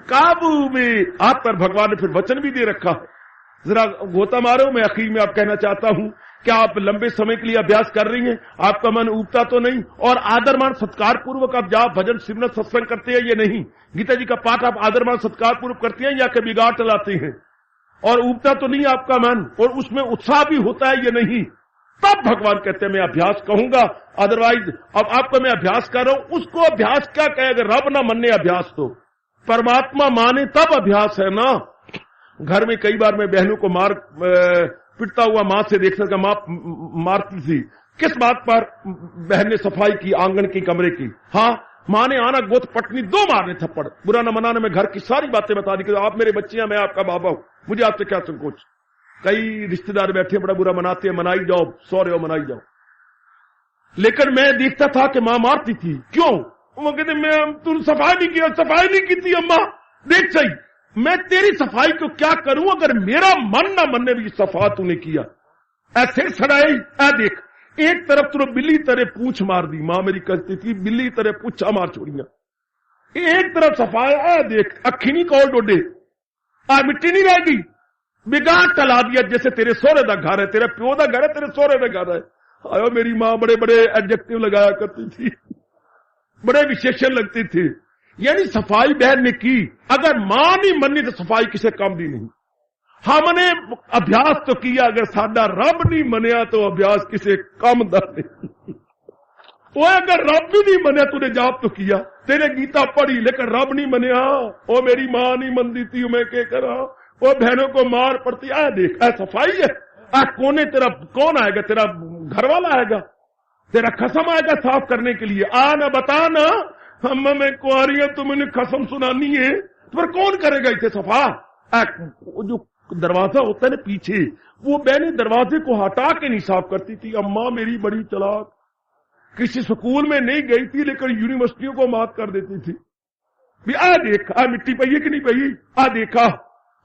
S1: काबू में आता। भगवान ने फिर वचन भी दे रखा है, जरा गोता मारो। मैं आखिर में आप कहना चाहता हूं, क्या आप लंबे समय के लिए अभ्यास कर रही हैं? आपका मन उबता तो नहीं? और आदरमान सत्कार पूर्वक आप जहां भजन सिमरन सत्संग करते हैं, ये नहीं, गीता जी का पाठ आप आदरमान सत्कार पूर्वक करते हैं या कि बिगाड़ चलाते हैं? और उबता तो नहीं आपका मन, और उसमें उत्साह भी होता है ये नहीं? तब भगवान कहते हैं मैं अभ्यास कहूंगा। अदरवाइज अब आपको मैं अभ्यास कर रहा हूं, उसको अभ्यास क्या कहेगा? रब ना माने अभ्यास, तो परमात्मा माने तब अभ्यास है ना। घर में कई बार मैं बहनों को पिटता हुआ मां से देख सकता, मां मारती थी। किस बात पर? बहन ने सफाई की आंगन की, कमरे की। हाँ, मां ने आना गोद पटनी, 2 मारने थप्पड़, बुरा न मनाने में घर की सारी बातें बता दी कि आप मेरे बच्चे हैं, मैं आपका बाबा हूं, मुझे आपसे क्या संकोच। कई रिश्तेदार बैठे बड़ा बुरा मनाते हैं, मनाई जाओ, सो रहे हो मनाई जाओ। लेकिन मैं देखता था कि मां मारती थी, क्यों? वो कहते मैं तू सफाई नहीं किया, सफाई नहीं की थी अम्मा, देख सही मैं तेरी सफाई को क्या करूं अगर मेरा मन ना मनने भी सफा तूने किया। ऐसे सड़ाई, ऐ देख, एक तरफ तो बिल्ली तरह पूछ मार दी, मां मेरी कहती थी बिल्ली तरह पूछा मार छोड़िया। एक तरफ सफाई, ऐ देख अखी नहीं कौल डोडे, आ मिट्टी नहीं रह गई, बिगाड़ टला दिया। जैसे तेरे सोहरे का घर है, तेरे प्यो का घर है, तेरे सोहरे का घर है। आयो मेरी मां बड़े बड़े एडजेक्टिव लगाया करती थी, बड़े विशेषण लगती थी। यानी सफाई बहन ने की, अगर मां नहीं मननी तो सफाई किसे काम दी नहीं। हमने अभ्यास तो किया, अगर साडा रब नहीं मनिया तो अभ्यास किसे कम दा नहीं। वो अगर रब भी नहीं मनिया, तूने जाप तो किया, तेरे गीता पढ़ी, लेकिन रब नहीं मनिया, वो मेरी मां नहीं मनती थी, मैं क्या करा, वो बहनों को मार पड़ती, आ देख, आ सफाई है, आ कोने तेरा कौन आएगा, तेरा घर वाला आएगा, तेरा खसम आएगा साफ करने के लिए, आ ना बता ना, हम मैं कुआरी हूं, तुमने खसम सुनानी है, तो फिर कौन करेगा इसे सफा। जो दरवाजा होता है ना पीछे, वो बहने दरवाजे को हटा के नहीं साफ करती थी। अम्मा मेरी बड़ी चालाक, किसी स्कूल में नहीं गई थी लेकिन यूनिवर्सिटियों को मात कर देती थी। भी आ देख, आ मिट्टी पई है कि नहीं पई, आ देखा,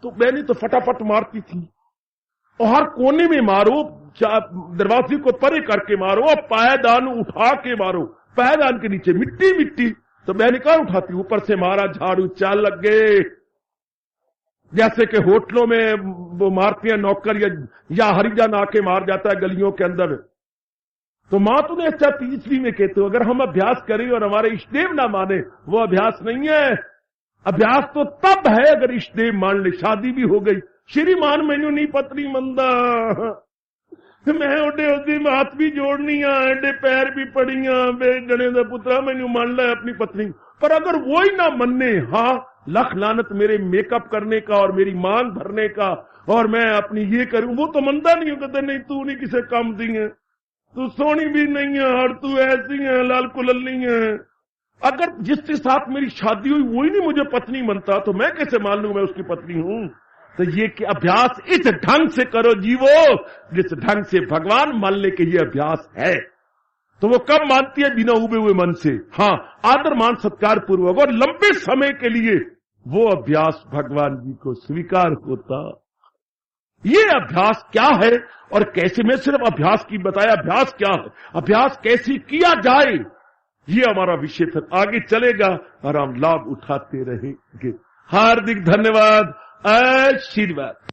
S1: तो मैंने तो फटाफट मारती थी। और हर कोने में मारो, दरवाजे को परे करके मारो, और पायदान उठा के मारो, पायदान के नीचे मिट्टी मिट्टी, तो मैंने कहा उठाती, ऊपर से मारा, झाड़ू चाल लग गए। जैसे कि होटलों में वो मारती है नौकर, या हरिजन आके मार जाता है गलियों के अंदर। तो मां तूने अच्छा तीसरी में कहते हो, अगर हम अभ्यास करें और हमारे इष्टदेव ना माने, वो अभ्यास नहीं है। अभ्यास तो तब है अगर इष्टदेव मान ले। शादी भी हो गई, श्रीमान मैनू नहीं पत्नी मंदा, मैं ओडे ओदी हाथ भी जोड़निया, एडे पैर भी पड़िया, जने का पुत्रा मैनू मान ला अपनी पत्नी। पर अगर वो ही ना मनने, हाँ लख लानत मेरे मेकअप करने का और मेरी मांग भरने का, और मैं अपनी ये करूं, वो तो मंदा नहीं हो, कहते नहीं तू नहीं किसे काम दी है, तू सोनी भी नहीं है, और तू ऐसी है लाल कुलल्ली है। अगर जिसके साथ मेरी शादी हुई वही नहीं मुझे पत्नी मनता, तो मैं कैसे मान लूं मैं उसकी पत्नी हूं। तो ये कि अभ्यास इस ढंग से करो जीवो, जिस ढंग से भगवान मान ले कि ये अभ्यास है। तो वो कब मानती है, बिना उबे हुए मन से, हाँ आदर मान सत्कार पूर्वक, और लंबे समय के लिए वो अभ्यास भगवान जी को स्वीकार होता। ये अभ्यास क्या है और कैसे, मैं सिर्फ अभ्यास की बताया, अभ्यास क्या है, अभ्यास कैसे किया जाए, ये हमारा विषय था। आगे चलेगा और हम लाभ उठाते रहेंगे। हार्दिक धन्यवाद, आशीर्वाद।